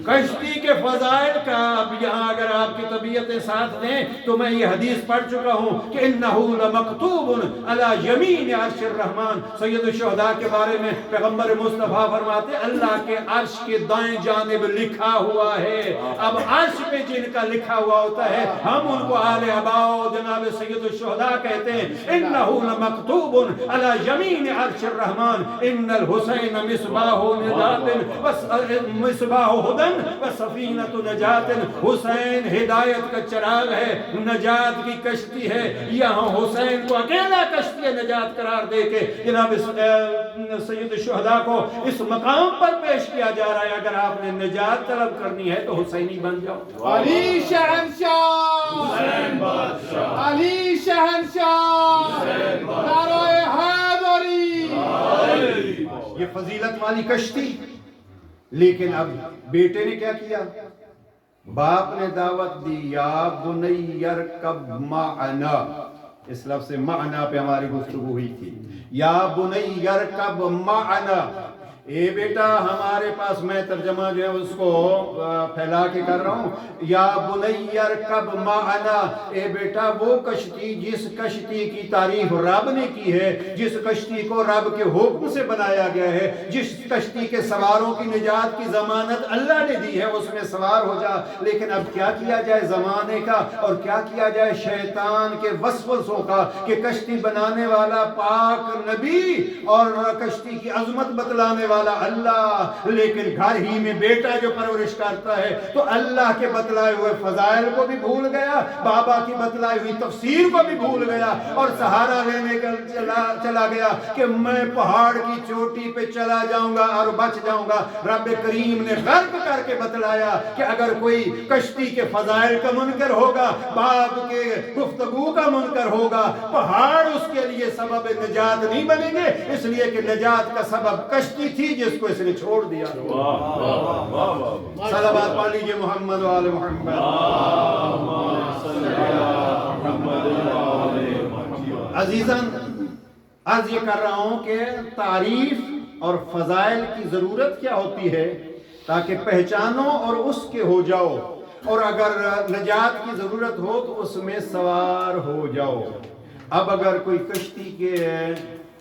کشتی کے فضائل کا اب یہاں اگر آپ کی طبیعتیں ساتھ دیں تو میں یہ حدیث پڑھ چکا ہوں کہ انہو لمکتوب علی یمین عرش الرحمن. سید الشہداء کے بارے میں پیغمبر مصطفیٰ فرماتے اللہ کے عرش کے دائیں جانب لکھا ہوا ہے. اب عرش پہ جن کا لکھا ہوا ہوتا ہے ہم ان کو آل اباؤ جناب سید الشہداء کہتے ہیں. انہو لمکتوب علی یمین عرش الرحمن ان الحسین مصباح نجات مصباح ہدن و سفینۃ نجات. حسین ہدایت کا چراغ ہے، نجات کی کشتی ہے. یہاں حسین کو اکیلا کشتی نجات قرار دے کے جناب سید الشہداء کو اس مقام پر پیش کیا جا رہا ہے. اگر آپ نے نجات طلب کرنی ہے تو حسینی بن جاؤ. علی شہنشاہ، علی شہنشاہ، نعرہ حیدری. یہ فضیلت والی کشتی. لیکن اب بیٹے نے کیا کیا؟ باپ نے دعوت دی یا بنی ارکب معنا. اس لفظ سے معنا پہ ہماری گفتگو ہوئی تھی. یا بنی ارکب معنا، اے بیٹا ہمارے پاس. میں ترجمہ جو ہے اس کو پھیلا کے کر رہا ہوں. یا بنی ارکب معنا، اے بیٹا وہ کشتی جس کشتی کی تعریف رب نے کی ہے، جس کشتی کو رب کے حکم سے بنایا گیا ہے، جس کشتی کے سواروں کی نجات کی ضمانت اللہ نے دی ہے، اس میں سوار ہو جا. لیکن اب کیا کیا جائے زمانے کا اور کیا کیا جائے شیطان کے وسوسوں کا کہ کشتی بنانے والا پاک نبی اور کشتی کی عظمت بتلانے والا اللہ، لیکن گھر ہی میں بیٹا جو پرورش کرتا ہے تو اللہ کے بتلائے ہوئے فضائل کو بھی بھول گیا، بابا کی بتلائی ہوئی تفسیر کو بھی بھول گیا اور سہارا لینے کا چلا گیا کہ میں پہاڑ کی چوٹی پہ چلا جاؤں گا اور بچ جاؤں گا. رب کریم نے غرق کر کے بتلایا کہ اگر کوئی کشتی کے فضائل کا منکر ہوگا، باپ کے گفتگو کا منکر ہوگا، پہاڑ اس کے لیے سبب نجات نہیں بنیں گے. اس لیے کہ نجات کا سبب کشتی تھی جس کو اس نے چھوڑ دیا. صلوات پڑھ لیجئے محمد و آل محمد. عزیزاً عرض یہ کر رہا ہوں کہ تعریف اور فضائل کی ضرورت کیا ہوتی ہے تاکہ پہچانو اور اس کے ہو جاؤ، اور اگر نجات کی ضرورت ہو تو اس میں سوار ہو جاؤ. اب اگر کوئی کشتی کے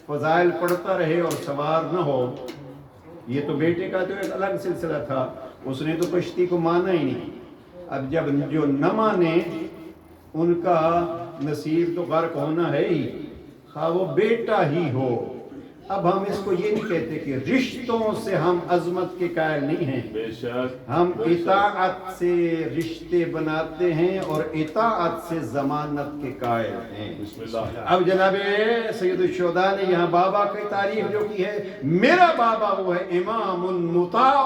فضائل پڑھتا رہے اور سوار نہ ہو، یہ تو بیٹے کا تو ایک الگ سلسلہ تھا، اس نے تو کشتی کو مانا ہی نہیں. اب جب جو نہ مانے ان کا نصیب تو غرق ہونا ہے ہی، خواہ وہ بیٹا ہی ہو. اب ہم اس کو یہ نہیں کہتے کہ رشتوں سے ہم عظمت کے قائل نہیں ہیں، بے شک ہم اطاعت سے رشتے بناتے ہیں اور اطاعت سے ضمانت کے قائل ہیں. بسم اللہ. اب جناب سید الشہداء نے یہاں بابا کی تعریف جو کی ہے، میرا بابا وہ ہے امام مطاع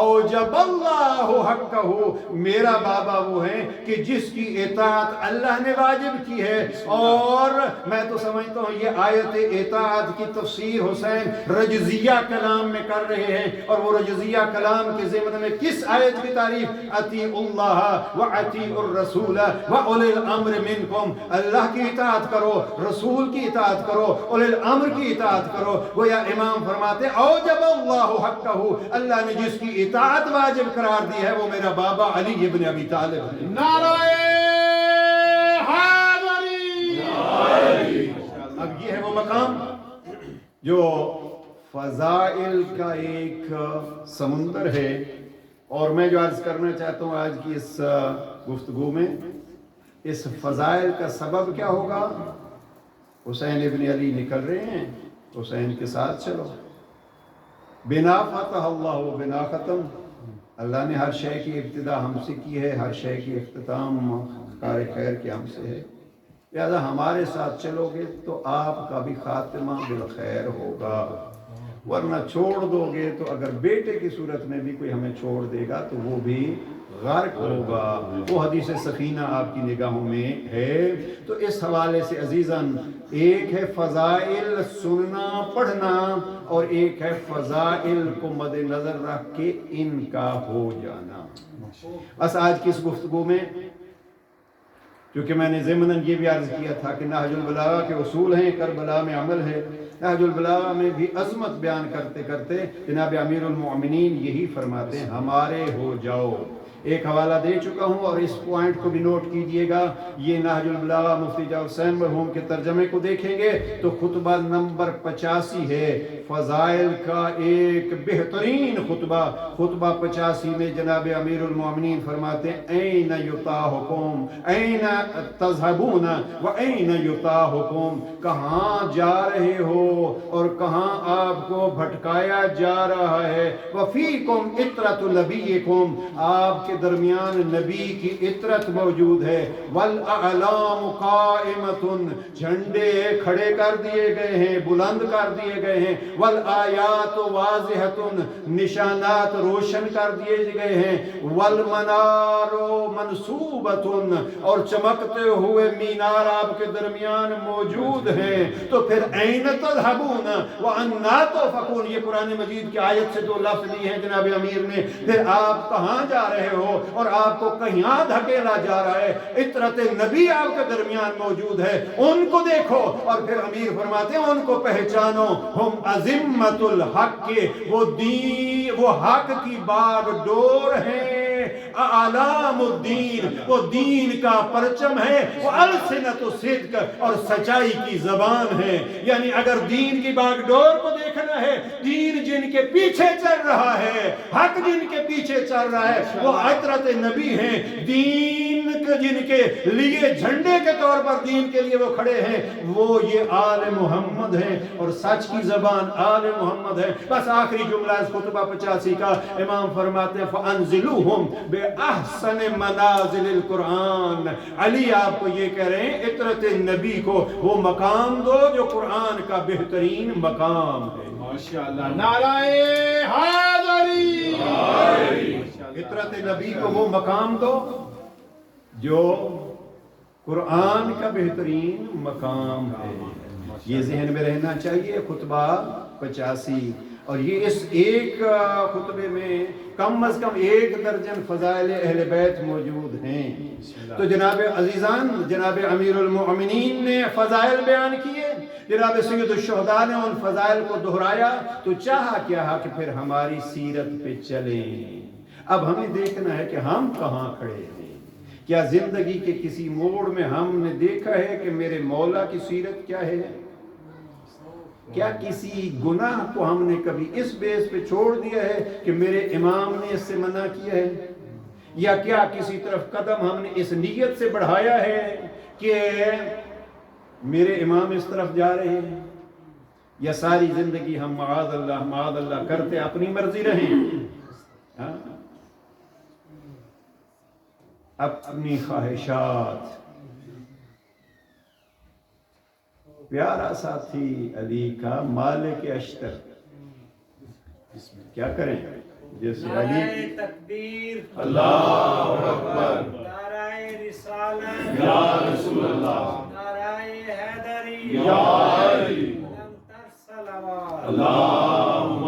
اوجب اللہ حقہ. میرا بابا وہ ہے کہ جس کی اطاعت اللہ نے واجب کی ہے. اور میں تو سمجھتا ہوں یہ آیت اطاعت کی تفسیر حسین رجزیہ کلام میں کر رہے ہیں، اور وہ رجزیہ کلام کے ضمن میں کس آیت کی تعریف؟ اطیعوا اللہ واطیعوا الرسول واولی الامر منکم. اللہ کی اطاعت کرو، رسول کی اطاعت کرو، اولی الامر کی اطاعت کرو. گویا امام فرماتے اوجب اللہ حقہ، اللہ نے جس کی اطاعت واجب قرار دی ہے وہ میرا بابا علی ابن ابی طالب ہے. نعرہ حیدری. اب یہ ہے وہ مقام جو فضائل کا ایک سمندر ہے. اور میں جو عرض کرنا چاہتا ہوں آج کی اس گفتگو میں، اس فضائل کا سبب کیا ہوگا؟ حسین ابن علی نکل رہے ہیں، حسین کے ساتھ چلو. بنا فتح اللہ و بنا ختم. اللہ نے ہر شے کی ابتدا ہم سے کی ہے، ہر شے کی اختتام کار خیر کے ہم سے ہے. لہذا ہمارے ساتھ چلو گے تو آپ کا بھی خاتمہ بالخیر ہوگا، ورنہ چھوڑ دو گے تو اگر بیٹے کی صورت میں بھی کوئی ہمیں چھوڑ دے گا تو وہ بھی غرق ہوگا. وہ حدیث سفینہ آپ کی نگاہوں میں ہے. تو اس حوالے سے عزیزاً ایک ہے فضائل سننا پڑھنا اور ایک ہے فضائل کو مد نظر رکھ کے ان کا ہو جانا. بس آج کی اس گفتگو میں کیونکہ میں نے ضمناً یہ بھی عرض کیا تھا کہ نہج البلاغہ کے اصول ہیں، کربلا میں عمل ہے. نہج البلاغہ میں بھی عظمت بیان کرتے کرتے جناب امیر المؤمنین یہی فرماتے ہیں ہمارے ہو جاؤ. ایک حوالہ دے چکا ہوں اور اس پوائنٹ کو بھی نوٹ کیجئے گا. یہ نہج البلاغہ مفتی جعفر حسین مرحوم کے ترجمے کو دیکھیں گے تو خطبہ نمبر 85 ہے. فضائل کا ایک بہترین خطبہ 85 میں جناب امیر المؤمنین فرماتے ہیں این یطاحکم این تذہبون و این یطاحکم، کہاں جا رہے ہو اور کہاں آپ کو بھٹکایا جا رہا ہے. وفیکم عطرۃ نبیکم، آپ کے درمیان نبی کی عطرت موجود ہے. والاعلام قائمۃ، جھنڈے کھڑے کر دیے گئے ہیں، بلند کر دیے گئے ہیں. والآیات واضحۃ، نشانات روشن کر دیے گئے ہیں. والمنار منصوبۃ، اور چمکتے ہوئے مینار آپ کے درمیان موجود ہیں. تو پھر این تذہبون وانا تؤفکون، یہ قرآن مجید کی آیت سے جو لفظ لی ہیں جناب امیر نے، پھر آپ کہاں جا رہے ہو اور آپ کو کہاں دھکیلا جا رہا ہے. عطرت نبی آپ کے درمیان موجود ہے، ان کو دیکھو. اور پھر امیر فرماتے ہیں ان کو پہچانو. ہم عظمت الحق، وہ حق کی باغ ڈور ہیں. اعلام الدین، وہ دین کا پرچم ہے. وہ السنت الصدق، اور سچائی کی زبان ہے. یعنی اگر دین کی باغ ڈور کو دیکھنا ہے، دین جن کے پیچھے چل رہا ہے، حق جن کے پیچھے چل رہا ہے، وہ عطرت نبی ہیں. دین جن کے لیے جھنڈے کے طور پر دین کے لیے وہ کھڑے ہیں، وہ یہ آل محمد ہیں. اور سچ کی زبان آل محمد ہے. بس آخری جملہ اس خطبہ 85 کا امام فرماتے ہیں فَأَنزِلُوهُمْ بِأَحْسَنِ مَنَازِلِ الْقُرْآنِ. علی آپ کو یہ کہہ رہے ہیں عطرت نبی کو وہ مقام دو جو قرآن کا بہترین مقام ہے. ماشاءاللہ، نعرہ حیدری. عطرت نبی کو وہ مقام دو جو قرآن کا بہترین مقام ہے. یہ ذہن میں رہنا چاہیے. خطبہ 85، اور یہ اس ایک خطبے میں کم از کم 1 درجن فضائل اہل بیت موجود ہیں. تو جناب عزیزان، جناب امیر المؤمنین نے فضائل بیان کیے، جناب سید الشہداء نے ان فضائل کو دہرایا. تو چاہا کیا کہ پھر ہماری سیرت پہ چلیں. اب ہمیں دیکھنا ہے کہ ہم کہاں کھڑے ہیں. کیا زندگی کے کسی موڑ میں ہم نے دیکھا ہے کہ میرے مولا کی سیرت کیا ہے؟ کیا کسی گناہ کو ہم نے کبھی اس بیس پہ چھوڑ دیا ہے کہ میرے امام نے اس سے منع کیا ہے؟ یا کیا کسی طرف قدم ہم نے اس نیت سے بڑھایا ہے کہ میرے امام اس طرف جا رہے ہیں؟ یا ساری زندگی ہم معاذ اللہ کرتے اپنی مرضی رہیں، اپنی خواہشات. پیارا ساتھی علی کا مالک اشتر، کیا کریں جیسے علی تکبیر، اللہ اکبر، نعرہ رسالت یا رسول اللہ، نعرہ حیدری یا علی، بلندتر صلوات. اللہم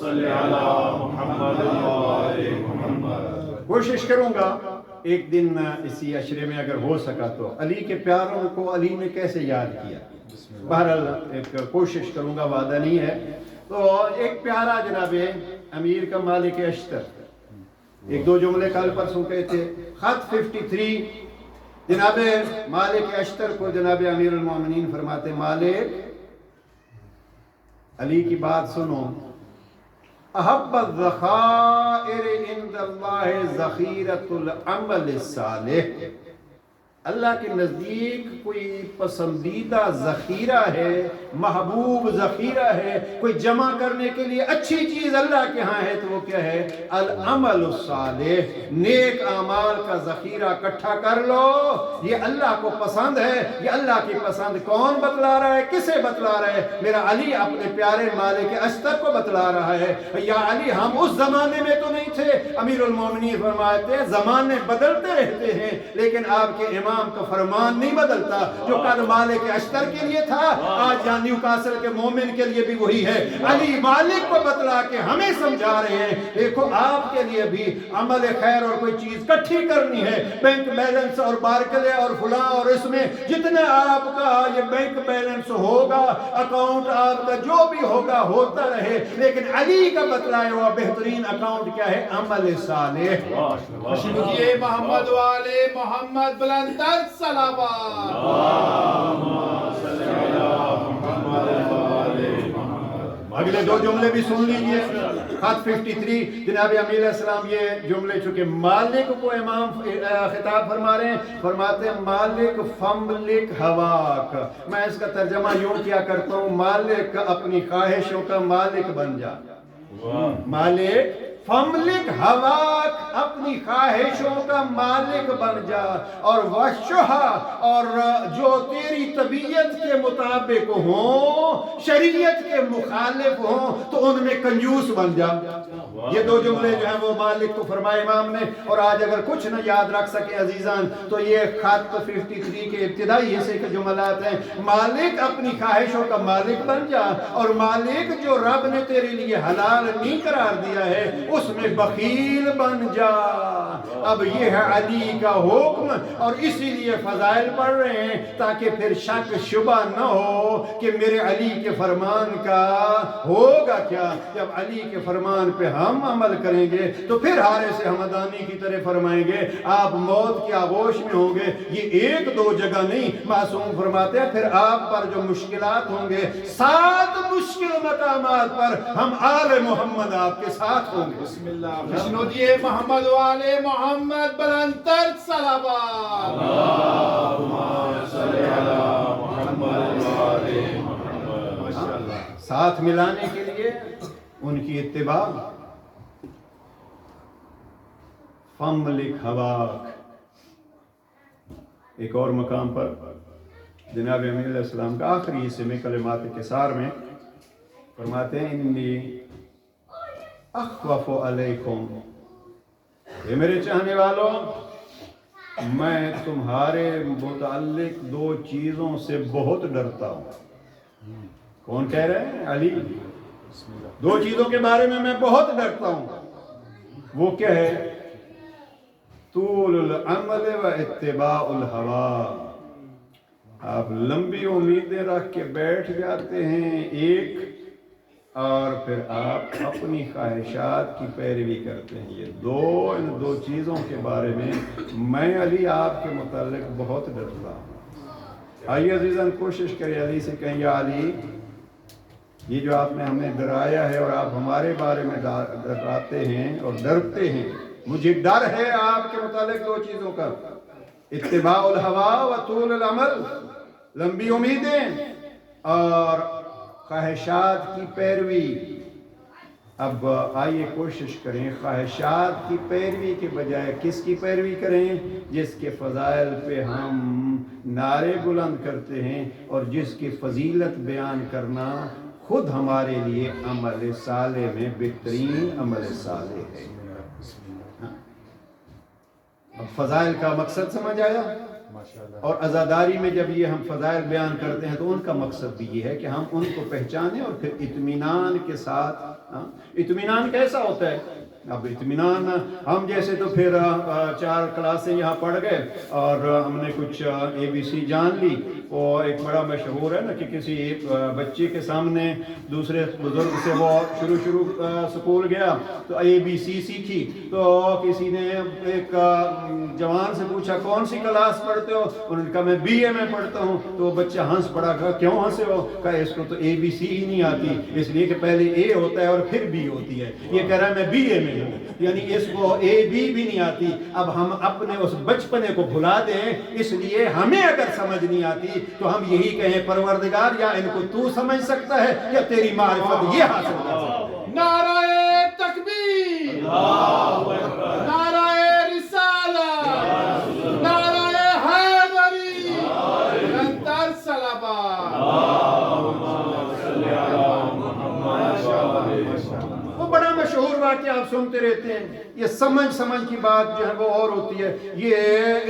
صلی علی محمد و آل محمد. کوشش کروں گا ایک دن اسی عشرے میں اگر ہو سکا تو علی کے پیاروں کو علی نے کیسے یاد کیا. بہرحال ایک کوشش کروں گا، وعدہ نہیں ہے. تو ایک پیارا جناب امیر کا مالک اشتر، 1-2 جملے کل پرسوں کہے تھے. خط 53 جناب مالک اشتر کو جناب امیر المومنین فرماتے مالک علی کی بات سنو. احب الذخائر عند اللہ ذخیرۃ العمل الصالح. اللہ کے نزدیک کوئی پسندیدہ ذخیرہ ہے، محبوب ذخیرہ ہے، کوئی جمع کرنے کے لیے اچھی چیز اللہ کے ہاں ہے تو وہ کیا ہے؟ العمل الصالح، نیک اعمال کا ذخیرہ اکٹھا کر لو. یہ اللہ کو پسند ہے. یہ اللہ کی پسند کون بتلا رہا ہے؟ کسے بتلا رہا ہے؟ میرا علی اپنے پیارے مالک اشتر کو بتلا رہا ہے. یا علی ہم اس زمانے میں تو نہیں تھے. امیر المومنین فرماتے ہیں زمانے بدلتے رہتے ہیں لیکن آپ کے امام کا فرمان نہیں بدلتا، جو کل مالک اشتر کے لیے تھا آج یہاں نیو کاسل کے مومن کے لیے بھی وہی ہے۔ علی مالک کو بتلا کے ہمیں سمجھا رہے ہیں دیکھو آپ کے لیے بھی عمل خیر اور کوئی چیز کٹھی کرنی ہے، بینک بیلنس اور بارکلے اور فلاں اور اس میں جتنے آپ کا یہ بینک بیلنس ہوگا، اکاؤنٹ آپ کا جو بھی ہوگا ہوتا رہے، لیکن علی کا بتلایا ہوا بہترین اکاؤنٹ کیا ہے؟ عمل صالح۔ یہ محمد والے محمد بلندر صلوات۔ اگلے دو جملے بھی سن لیجئے۔ خط 53 جناب امیر علیہ السلام یہ جملے چونکہ مالک کو امام خطاب فرما رہے ہیں، فرماتے ہیں مالک فملک ہواک۔ میں اس کا ترجمہ یوں کیا کرتا ہوں، مالک اپنی خواہشوں کا مالک بن جا۔ مالک فملک ہواک، اپنی خواہشوں کا مالک بن جا، اور وشہا، اور جو تیری طبیعت کے مطابق ہوں، شریعت کے مخالف ہوں تو ان میں کنجوس بن جا۔ یہ دو جملے جو ہیں وہ مالک کو فرمائے امام نے، اور آج اگر کچھ نہ یاد رکھ سکے عزیزان تو یہ خط 53 کے ابتدائی حصے کے جملات ہیں۔ مالک اپنی خواہشوں کا مالک بن جا، اور مالک جو رب نے تیرے لیے حلال نہیں قرار دیا ہے اس میں بخیل بن جا۔ اب یہ ہے علی کا حکم، اور اسی لیے فضائل پڑھ رہے ہیں تاکہ پھر شک شبہ نہ ہو کہ میرے علی کے فرمان کا ہوگا کیا۔ جب علی کے فرمان پہ ہم عمل کریں گے تو پھر حارث حمدانی کی طرح فرمائیں گے آپ موت کی آغوش میں ہوں گے۔ یہ ایک دو جگہ نہیں، معصوم فرماتے ہیں پھر آپ پر جو مشکلات ہوں گے 7 مشکل مقامات پر ہم آل محمد آپ کے ساتھ ہوں گے۔ بسم اللہ۔ جشنودیے محمد والے محمد بلندر صلوات۔ ساتھ ملانے کے لیے ان کی اتباع۔ فملک ہواک، ایک اور مقام پر جناب امیر علیہ السلام کا آخری حصے میں کلمات کسار میں فرماتے ہیں انی اخوف علیکم، اے میرے چاہنے والوں میں تمہارے متعلق 2 چیزوں سے بہت ڈرتا ہوں۔ کون کہہ رہے ہیں؟ علی۔ 2 چیزوں کے بارے میں بہت ڈرتا ہوں۔ وہ کیا ہے؟ طول العمل و اتباع الہوا۔ آپ لمبی امیدیں رکھ کے بیٹھ جاتے ہیں ایک، اور پھر آپ اپنی خواہشات کی پیروی کرتے ہیں۔ یہ ان دو چیزوں کے بارے میں علی آپ کے متعلق بہت ڈرتا ہوں۔ آئیے عزیزاً کوشش کریں علی سے کہیں یا علی یہ جو آپ نے ہمیں ڈرایا ہے اور آپ ہمارے بارے میں ڈراتے ہیں اور ڈرتے ہیں، مجھے ڈر ہے آپ کے متعلق 2 چیزوں کا، اتباع الہوا و طول العمل، لمبی امیدیں اور خواہشات کی پیروی۔ اب آئیے کوشش کریں خواہشات کی پیروی کے بجائے کس کی پیروی کریں؟ جس کے فضائل پہ ہم نعرے بلند کرتے ہیں اور جس کی فضیلت بیان کرنا خود ہمارے لیے عمل صالح میں بہترین عمل صالح ہے۔ اب فضائل کا مقصد سمجھ آیا؟ اور عزاداری میں جب یہ ہم فضائل بیان کرتے ہیں تو ان کا مقصد بھی یہ ہے کہ ہم ان کو پہچانیں اور پھر اطمینان کے ساتھ۔ اطمینان کیسا ہوتا ہے؟ اب اطمینان ہم جیسے تو پھر 4 کلاسیں یہاں پڑھ گئے اور ہم نے کچھ ABC جان لی، وہ ایک بڑا مشہور ہے نا کہ کسی بچے کے سامنے دوسرے بزرگ سے وہ شروع سکول گیا تو ABC سیکھی، تو کسی نے ایک جوان سے پوچھا کون سی کلاس پڑھتے ہو؟ انہوں نے کہا میں BA میں پڑھتا ہوں۔ تو وہ بچہ ہنس پڑا، کہا کیوں ہنسے ہو؟ کہا اس کو تو ABC ہی نہیں آتی، اس لیے کہ پہلے A ہوتا ہے اور پھر B ہوتی ہے، یہ کہہ رہا ہے میں BA میں ہوں، یعنی اس کو AB بھی نہیں آتی۔ اب ہم اپنے اس بچپنے کو بھلا دیں، اس لیے ہمیں اگر سمجھ نہیں آتی تو ہم یہی کہیں پروردگار یا ان کو تو سمجھ سکتا ہے یا تیری معرفت یہ حاصل کر سکتا ہے۔ نعرہ تکبیر، نعرہ رسالت، نعرہ حیدری، بلندر صلوات۔ وہ بڑا مشہور واقعہ آپ سنتے رہتے ہیں، یہ سمجھ کی بات جو ہے وہ اور ہوتی ہے، یہ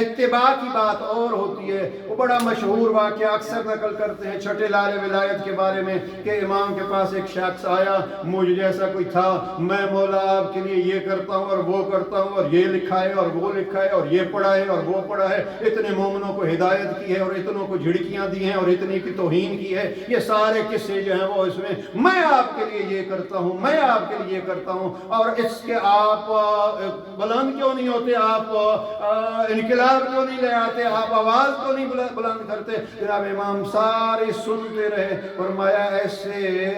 اتباع کی بات اور ہوتی ہے۔ وہ بڑا مشہور واقعہ اکثر نقل کرتے ہیں چھٹے لال ولایت کے بارے میں کہ امام کے پاس ایک شخص آیا، مجھ جیسا کوئی تھا، میں مولا آپ کے لیے یہ کرتا ہوں اور وہ کرتا ہوں اور یہ لکھا ہے اور وہ لکھا ہے اور یہ پڑھا ہے اور وہ پڑھا ہے، اتنے مومنوں کو ہدایت کی ہے اور اتنوں کو جھڑکیاں دی ہیں اور اتنی کی توہین کی ہے، یہ سارے قصے جو ہیں وہ اس میں آپ کے لیے یہ کرتا ہوں، میں آپ کے لیے یہ کرتا ہوں، اور اس کے آپ بلند کیوں نہیں ہوتے، آپ انقلاب کیوں نہیں لے آتے، آپ آواز کیوں نہیں بلند کرتے؟ جناب امام سارے سنتے رہے، فرمایا ایسے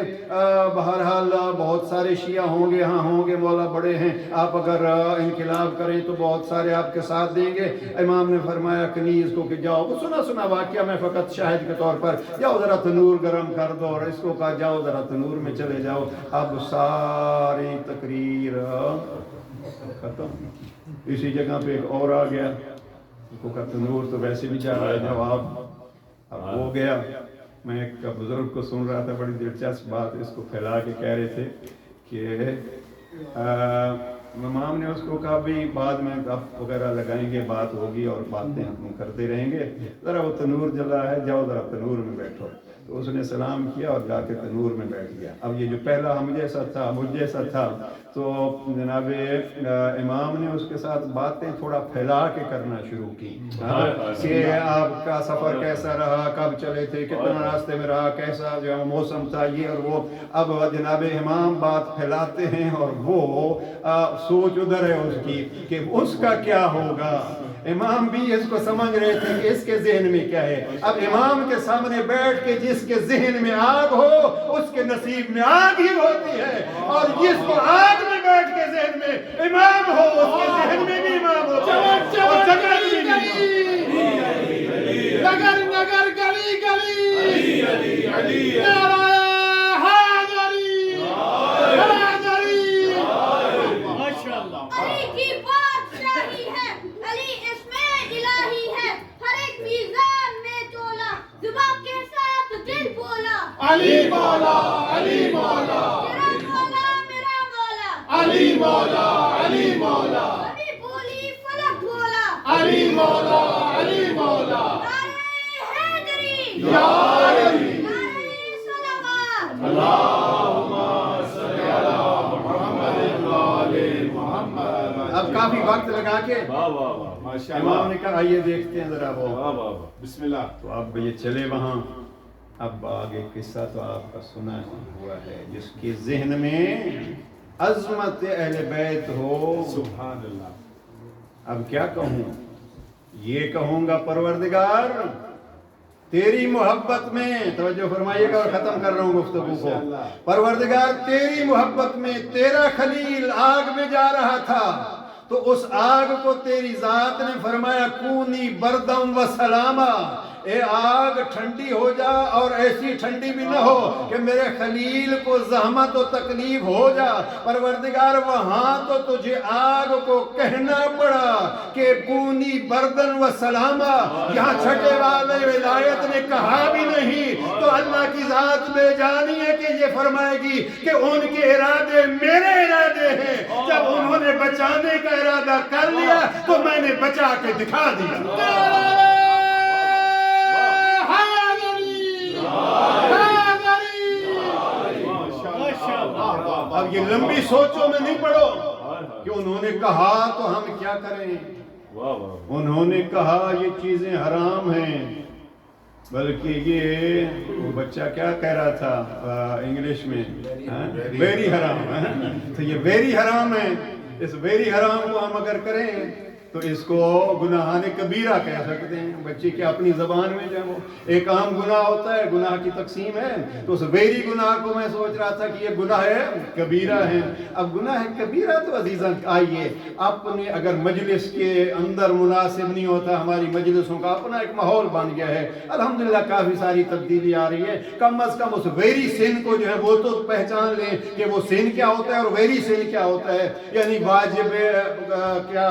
بہرحال بہت سارے شیعہ ہوں گے، ہاں ہوں گے، مولا بڑے ہیں، آپ اگر انقلاب کریں تو بہت سارے آپ کے ساتھ دیں گے۔ امام نے فرمایا کنیز کو کہ جاؤ، وہ سنا واقعہ میں فقط شاہد کے طور پر، جاؤ ذرا تنور گرم کر دو، اور اس کو کہا جاؤ ذرا تنور میں چلے جاؤ۔ اب ساری تقریر ختم، اسی جگہ پہ ایک اور آ گیا، اس کو کہا تنور تو ویسے بھی چاہ رہا ہے جواب، اب ہو گیا۔ میں ایک بزرگ کو سن رہا تھا، بڑی دلچسپ بات اس کو پھیلا کے کہہ رہے تھے کہ امام نے اس کو کہا بھی بعد میں گپ وغیرہ لگائیں گے، بات ہوگی اور باتیں ہم کرتے رہیں گے، ذرا وہ تنور جلا ہے، جاؤ ذرا تنور میں بیٹھو۔ تو اس نے سلام کیا اور جا کے تنور میں بیٹھ گیا۔ اب یہ جو پہلا مجھ جیسا تھا تو جناب امام نے اس کے ساتھ باتیں تھوڑا پھیلا کے کرنا شروع کی کہ آپ کا سفر کیسا رہا، کب چلے تھے، کتنا راستے میں رہا، کیسا جو ہے موسم تھا، یہ اور وہ۔ اب جناب امام بات پھیلاتے ہیں اور وہ سوچ ادھر ہے اس کی کہ اس کا کیا ہوگا۔ امام بھی اس کو سمجھ رہے تھے کہ اس کے ذہن میں کیا ہے۔ اب امام کے سامنے بیٹھ کے جس کے ذہن میں آگ ہو اس کے نصیب میں آگ ہی ہوتی ہے، اور جس کو آگ میں بیٹھ کے ذہن میں امام ہو اس کے ذہن میں بھی امام ہوتا ہے، اور جگہ بھی نگر نگر گلی گلی نعرہ حیدری حیدری، ماشاءاللہ۔ علی کی بادشاہی ہے، علی اس میں الہی ہے، ہر ایک میزان میں تولا، زبان کے ساتھ دل بولا، علی مولا علی مولا، میرا مولا میرا مولا، علی مولا علی مولا، کبھی بولی فلک بولا، علی مولا علی مولا، نعرہ حیدری، یا علی، نعرہ صلوات، اللہم صلی علی محمد و آل محمد۔ اب کافی وقت لگا کے امام نے کہا آئیے دیکھتے ہیں ذرا وہ، بسم اللہ۔ تو اب یہ چلے وہاں۔ اب آگے قصہ تو آپ کا سنا ہی ہوا ہے، جس کے ذہن میں عظمت اہل بیت ہو، سبحان اللہ۔ اب کیا کہوں؟ یہ کہوں گا پروردگار تیری محبت میں، توجہ فرمائیے گا اور ختم کر رہا ہوں گفتگو کو، پروردگار تیری محبت میں تیرا خلیل آگ میں جا رہا تھا تو اس آگ کو تیری ذات نے فرمایا کونی بردم و سلاما، اے آگ ٹھنڈی ہو جا، اور ایسی ٹھنڈی بھی نہ ہو کہ میرے خلیل کو زحمت و تکلیف ہو جا۔ پروردگار وہاں تو تجھے آگ کو کہنا پڑا کہ کونی بردن و سلاما، یہاں چھٹے والے ولایت نے کہا بھی نہیں، تو اللہ کی ذات بے جانی ہے کہ یہ فرمائے گی کہ ان کے ارادے میرے ارادے ہیں، جب انہوں نے بچانے کا ارادہ کر لیا تو میں نے بچا کے دکھا دیا۔ اب یہ لمبی سوچوں میں نہیں پڑو کہ انہوں نے کہا تو ہم کیا کریں، انہوں نے کہا یہ چیزیں حرام ہیں، بلکہ یہ وہ بچہ کیا کہہ رہا تھا انگلش میں، ویری حرام ہے، تو یہ ویری حرام ہے، اس ویری حرام کو ہم اگر کریں تو اس کو گناہان کبیرہ کہہ سکتے ہیں۔ بچے کی اپنی زبان میں جو ہے وہ ایک عام گناہ ہوتا ہے، گناہ کی تقسیم ہے، تو اس ویری گناہ کو میں سوچ رہا تھا کہ یہ گناہ کبیرہ ہے۔ اب گناہ کبیرہ تو عزیزاں آئیے اپنے اگر مجلس کے اندر مناسب نہیں ہوتا، ہماری مجلسوں کا اپنا ایک ماحول بن گیا ہے، الحمدللہ کافی ساری تبدیلی آ رہی ہے، کم از کم اس ویری سن کو جو ہے وہ تو پہچان لیں کہ وہ سن کیا ہوتا ہے اور ویری سن کیا ہوتا ہے، یعنی واجب کیا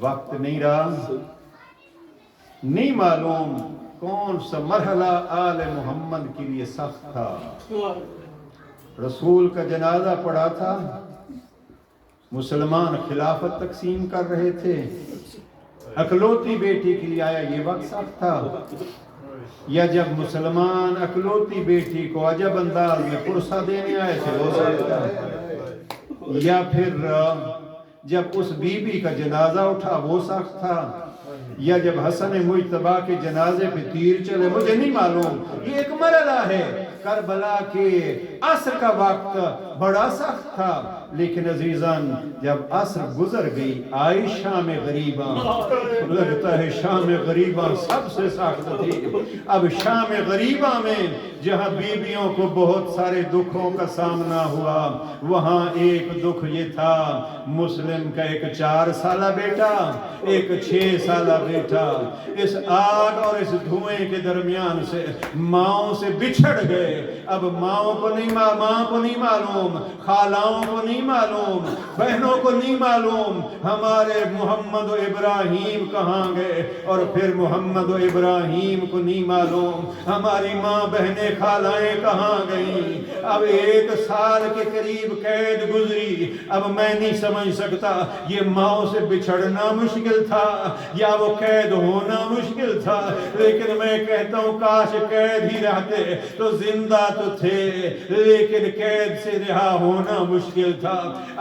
وقت نہیں رہا، نہیں معلوم کون سا مرحلہ آل محمد کے لیے سخت تھا۔ رسول کا جنازہ پڑا تھا، مسلمان خلافت تقسیم کر رہے تھے، اکلوتی بیٹی کے لیے آیا، یہ وقت سخت تھا۔ یا جب مسلمان اکلوتی بیٹی کو عجب انداز میں پرسہ دینے آئے تھے وہ سخت تھا، یا پھر جب اس بی بی کا جنازہ اٹھا وہ سخت تھا، یا جب حسن مجتبیٰ کے جنازے پہ تیر چلے، مجھے نہیں معلوم، یہ ایک مرحلہ ہے۔ کربلا کے عصر کا وقت بڑا سخت تھا، لیکن عزیزان جب عصر گزر گئی آئی شام غریباں، لگتا ہے شام غریباں سب سے سخت تھی۔ اب شام غریباں میں جہاں بیویوں کو بہت سارے دکھوں کا سامنا ہوا، وہاں ایک دکھ یہ تھا، مسلم کا ایک 4 سالہ بیٹا، ایک 6 سالہ بیٹا اس آگ اور اس دھوئیں کے درمیان سے ماؤں سے بچھڑ گئے۔ اب ماں کو نہیں معلوم، خالاؤں کو نہیں معلوم، بہنوں کو نہیں معلوم ہمارے محمد و ابراہیم کہاں گئے، اور پھر محمد و ابراہیم کو نہیں معلوم ہماری ماں بہنیں خالائیں کہاں گئیں۔ اب 1 سال کے قریب قید گزری۔ اب میں نہیں سمجھ سکتا یہ ماؤں سے بچھڑنا مشکل تھا یا وہ قید ہونا مشکل تھا، لیکن میں کہتا ہوں کاش قید ہی رہتے تو زندہ تو تھے، لیکن قید سے رہا ہونا مشکل تھا۔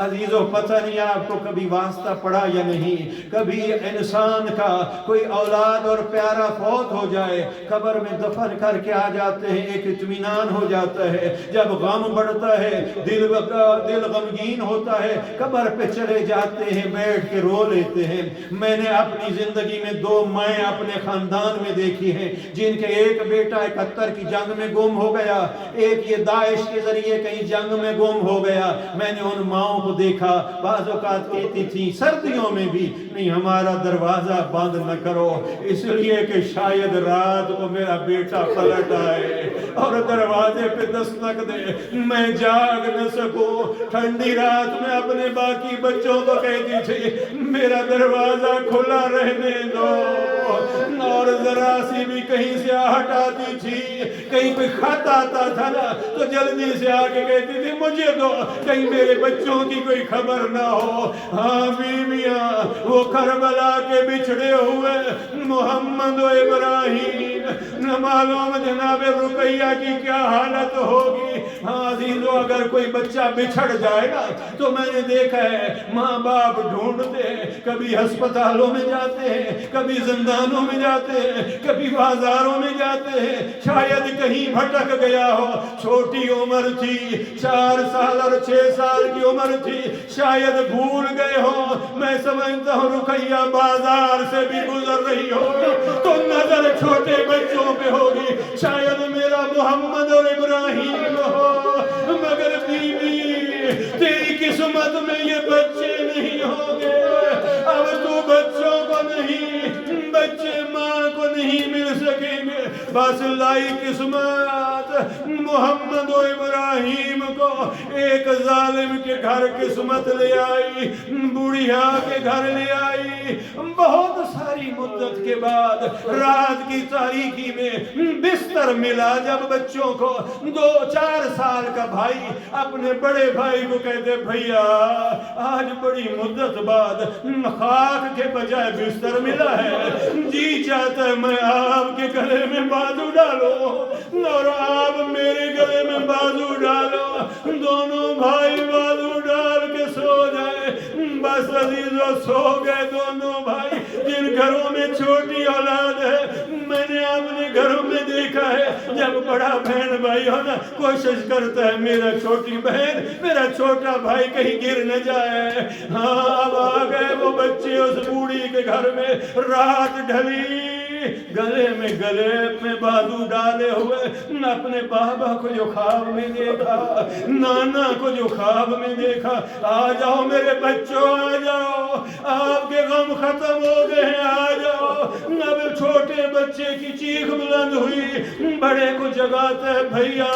عزیزو پتہ نہیں آپ کو کبھی واسطہ پڑا یا نہیں، کبھی انسان کا کوئی اولاد اور پیارا فوت ہو جائے، قبر میں دفن کر کے آ جاتے ہیں، ایک اطمینان ہو جاتا ہے۔ جب غم بڑھتا ہے، دل غمگین ہوتا ہے، قبر پہ چلے جاتے ہیں، بیٹھ کے رو لیتے ہیں۔ میں نے اپنی زندگی میں 2 مائیں اپنے خاندان میں دیکھی ہیں، جن کے ایک بیٹا 71 کی جنگ میں گم ہو گیا، ایک یہ داعش کے ذریعے کہیں جنگ میں گم ہو گیا۔ میں نے ان ماؤں کو دیکھا، بعض اوقات کہتی تھی سردیوں میں بھی نہیں ہمارا دروازہ بند نہ کرو، اس لیے کہ شاید رات کو میرا بیٹا پلٹ آئے اور دروازے پہ دستک دے، میں جاگ نہ سکوں۔ ٹھنڈی رات میں اپنے باقی بچوں کو کہتی تھی میرا دروازہ کھلا رہنے دو، اور ذرا سی بھی کہیں سے آہٹ آتی تھی، کہیں کوئی خط آتا تھا نا تو جلدی سے آ کے کہتی تھی مجھے دو، کہیں میرے بچوں کی کوئی خبر نہ ہو۔ ہاں بیویاں وہ کربلا کے بچھڑے ہوئے محمد و ابراہیم، نہ معلوم جناب رقیہ کی کیا حالت ہوگی۔ ہاں عزیزو اگر کوئی بچہ بچھڑ جائے گا تو میں نے دیکھا ہے ماں باپ ڈھونڈتے ہیں، کبھی ہسپتالوں میں جاتے ہیں، کبھی زندانوں میں جاتے ہیں، کبھی بازاروں میں جاتے ہیں، شاید کہیں بھٹک گیا ہو، چھوٹی عمر تھی، 4 سال اور 6 سال کی عمر تھی، شاید بھول گئے ہو۔ میں سمجھتا ہوں رقیہ بازار سے بھی گزر رہی ہوگی تو نظر چھوٹے بچوں پہ ہوگی، شاید میرا محمد اور ابراہیم ہو، مگر بیوی تیری قسمت میں یہ بچے نہیں ہوں گے۔ اب تو بچوں کو نہیں، بچے ماں کو نہیں مل سکیں گے، بس لائی قسمت محمد و ابراہیم کو ایک ظالم کے گھر قسمت لے آئی، بڑھیا کے گھر لے آئی۔ بہت ساری مدت کے بعد رات کی تاریکی میں بستر ملا، جب بچوں کو 2-4 سال کا بھائی اپنے بڑے بھائی کو کہتے بھیا آج بڑی مدت بعد خاک کے بجائے بستر ملا ہے، جی چاہتا ہے میں آپ کے گلے میں بازو ڈالو اور آپ میرے گلے میں بازو ڈالو، دونوں بھائی بازو ڈال کے سو جائے۔ بس عزیزو سو گئے دونوں بھائی۔ جن گھروں میں چھوٹی اولاد ہے میں نے اپنے گھروں میں دیکھا ہے جب بڑا بہن بھائی ہو نا کوشش کرتا ہے میرا چھوٹی بہن میرا چھوٹا بھائی کہیں گر نہ جائے۔ ہاں اب آ گئے وہ بچے اس بوڑھی کے گھر میں، رات ڈھلی، گلے میں بازو ڈالے ہوئے، اپنے بابا کو جو خواب میں دیکھا، نانا کو جو خواب میں دیکھا، آ جاؤ میرے بچوں آ جاؤ، آپ کے غم ختم ہو گئے ہیں، آ جاؤ اب چھوٹے بچے کی چیخ بلند ہوئی، بڑے کو جگاتا ہے، بھیا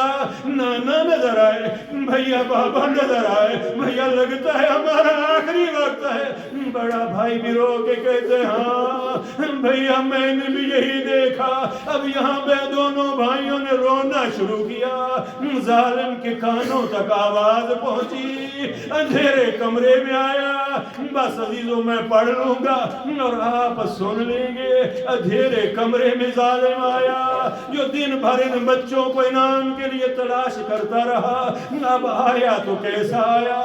نانا نظر آئے، بھیا بابا نظر آئے، بھیا لگتا ہے ہمارا آخری وقت ہے۔ بڑا بھائی بھی رو کے کہتے ہیں ہاں بھیا میں نے بھی یہی دیکھا۔ اب یہاں پہ دونوں بھائیوں نے رونا شروع کیا، ظالم کے کانوں تک آواز پہنچی، اندھیرے کمرے میں آیا، بس عزیزوں میں پڑھ لوں گا اور آپ سن لیں گے۔ اندھیرے کمرے میں ظالم آیا جو دن بھر ان بچوں کو انعام کے لیے تلاش کرتا رہا، اب آیا تو کیسا آیا؟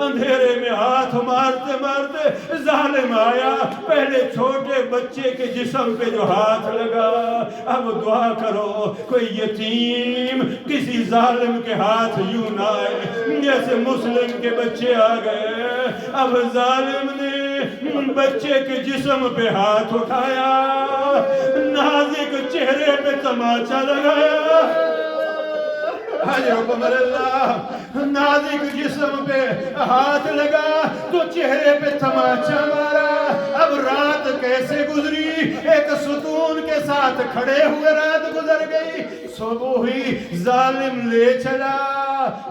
اندھیرے میں ہاتھ مارتے مارتے ظالم آیا، پہلے چھوٹے بچے کے جسم پہ جو ہاتھ لگا، اب دعا کرو کوئی یتیم کسی ظالم کے ہاتھ یوں نہ آئے جیسے مسلم کے بچے آ گئے۔ اب ظالم نے بچے کے جسم پہ ہاتھ اٹھایا، نازک چہرے پہ تماچا لگایا، حضرت اللہ نازک جسم پہ ہاتھ لگا تو چہرے پہ تماچا مارا۔ اب رات کیسے گزری؟ ایک ستون کے ساتھ کھڑے ہوئے رات گزر گئی، صبح ہوئی، ظالم لے چلا،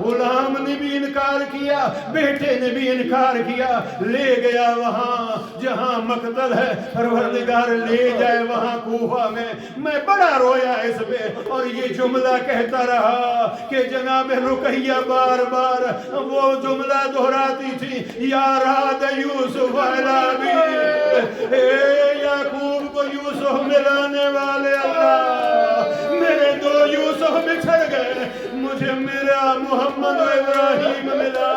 غلام نے بھی انکار کیا، بیٹے نے بھی انکار کیا، لے گیا وہاں جہاں مقتل ہے، پروردگار لے جائے وہاں کوفہ میں بڑا رویا اس پہ، اور یہ جملہ کہتا رہا کہ جناب رقیہ بار بار وہ جملہ دہراتی تھی، یا راد یوسف الابی، اے یعقوب کو یوسف ملانے والے اللہ، میرے دو یوسف بچھڑ گئے، مجھے میرا محمد و ابراہیم ملا۔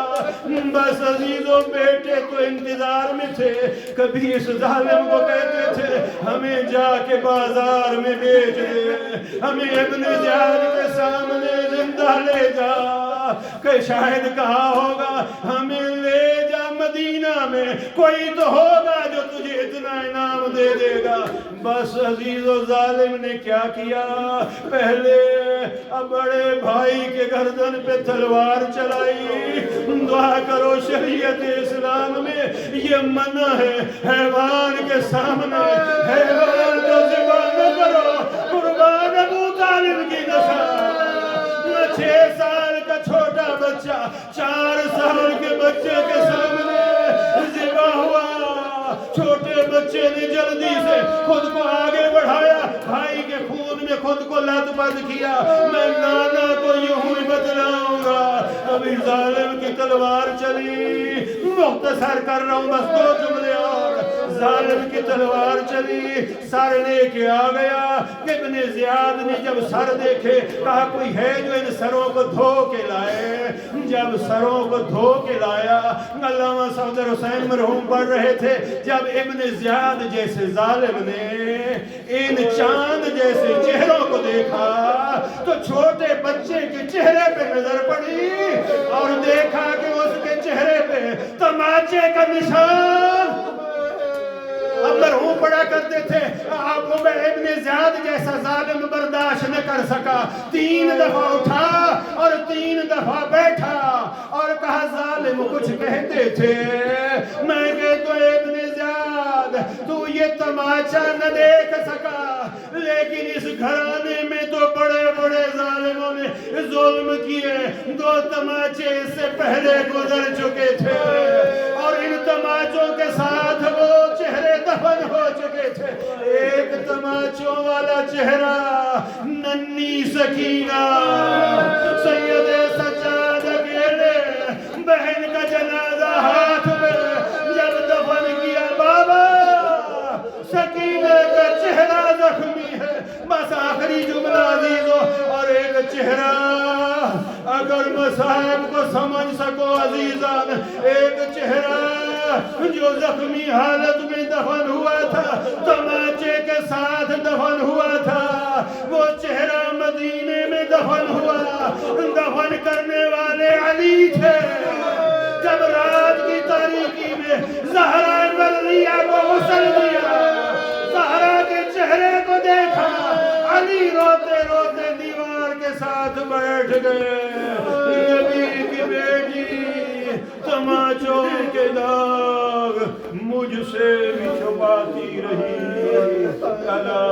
بس عزیزوں بیٹے تو انتظار میں تھے، کبھی اس ظالم کو کہتے تھے ہمیں جا کے بازار میں بیچ دے، ہمیں ابن زیاد کے سامنے زندہ لے جا، کہ شاید کہا ہوگا ہمیں لے جا مدینہ میں، کوئی تو ہوگا جو تجھے اتنا انعام دے دے گا۔ بس عزیز و ظالم نے کیا کیا؟ پہلے بڑے بھائی کے گردن پہ تلوار چلائی۔ دعا کرو شریعت اسلام میں یہ منع ہے، حیوان کے سامنے حیوان کو ذبح نہ کرو، قربان ابو طالب کی نسل۔ 6 سال کا چھوٹا بچہ 4 سال کے بچے کے سامنے ذبح ہوا۔ چھوٹے بچے نے جلدی سے خود کو آگے بڑھایا، بھائی کے خون میں خود کو لت پت کیا، میں نانا کو یوں ہی بتلاؤں گا۔ ابھی ظالم کی تلوار چلی، مختصر کر رہا ہوں بس 2 جملے اور۔ ظالم کی تلوار چلی، سر لے کے آ گیا۔ ابن زیاد نے جب سر دیکھے کہا کوئی ہے جو ان سروں کو دھو کے لائے۔ جب سروں کو دھو کے لایا، علامہ صفدر حسین مرحوم پڑھ رہے تھے، جب ابن زیاد جیسے ظالم نے ان چاند جیسے چہروں کو دیکھا تو چھوٹے بچے کے چہرے پہ نظر پڑی اور دیکھا کہ اس کے چہرے پہ تماچے کا نشان۔ اب مرحوم پڑھا کرتے تھے، اب ابن زیاد جیسا ظالم برداشت نہ کر سکا، 3 دفعہ اٹھا اور 3 دفعہ بیٹھا اور کہا ظالم کچھ کہتے تھے، میں کہتا ہوں ابن زیاد تو یہ تماچا نہ دیکھ سکا، لیکن اس گھرانے میں تو بڑے بڑے ظالموں نے ظلم کیے، 2 تماچے اس سے پہلے گزر چکے تھے اور ان تماچوں کے ساتھ وہ چہرے دفن ہو چکے تھے۔ ایک تماچوں والا چہرہ ننھی سکینہ سید سجاد اکیلے، بہن کا جنازہ ہاتھ میں، جب دفن کیا بابا سکینہ کا چہرہ زخمی ہے۔ بس آخری جملہ عزیزوں، اور ایک چہرہ اگر مصائب کو سمجھ سکو عزیزان، ایک چہرہ جو زخمی حالت میں دفن ہوا تھا، تماچے کے ساتھ دفن ہوا تھا، وہ چہرہ مدینے میں دفن ہوا۔ دفن کرنے والے علی تھے۔ جب رات کی تاریکی میں زہرا بلعیہ کو غسل دیا، زہرا کے چہرے کو دیکھا، علی روتے روتے دیوار کے ساتھ بیٹھ گئے۔ نبی کی بیٹی تماچوں کے داغ مجھ سے بھی چھپاتی رہی، الا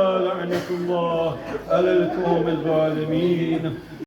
لعنة الله على القوم الظالمين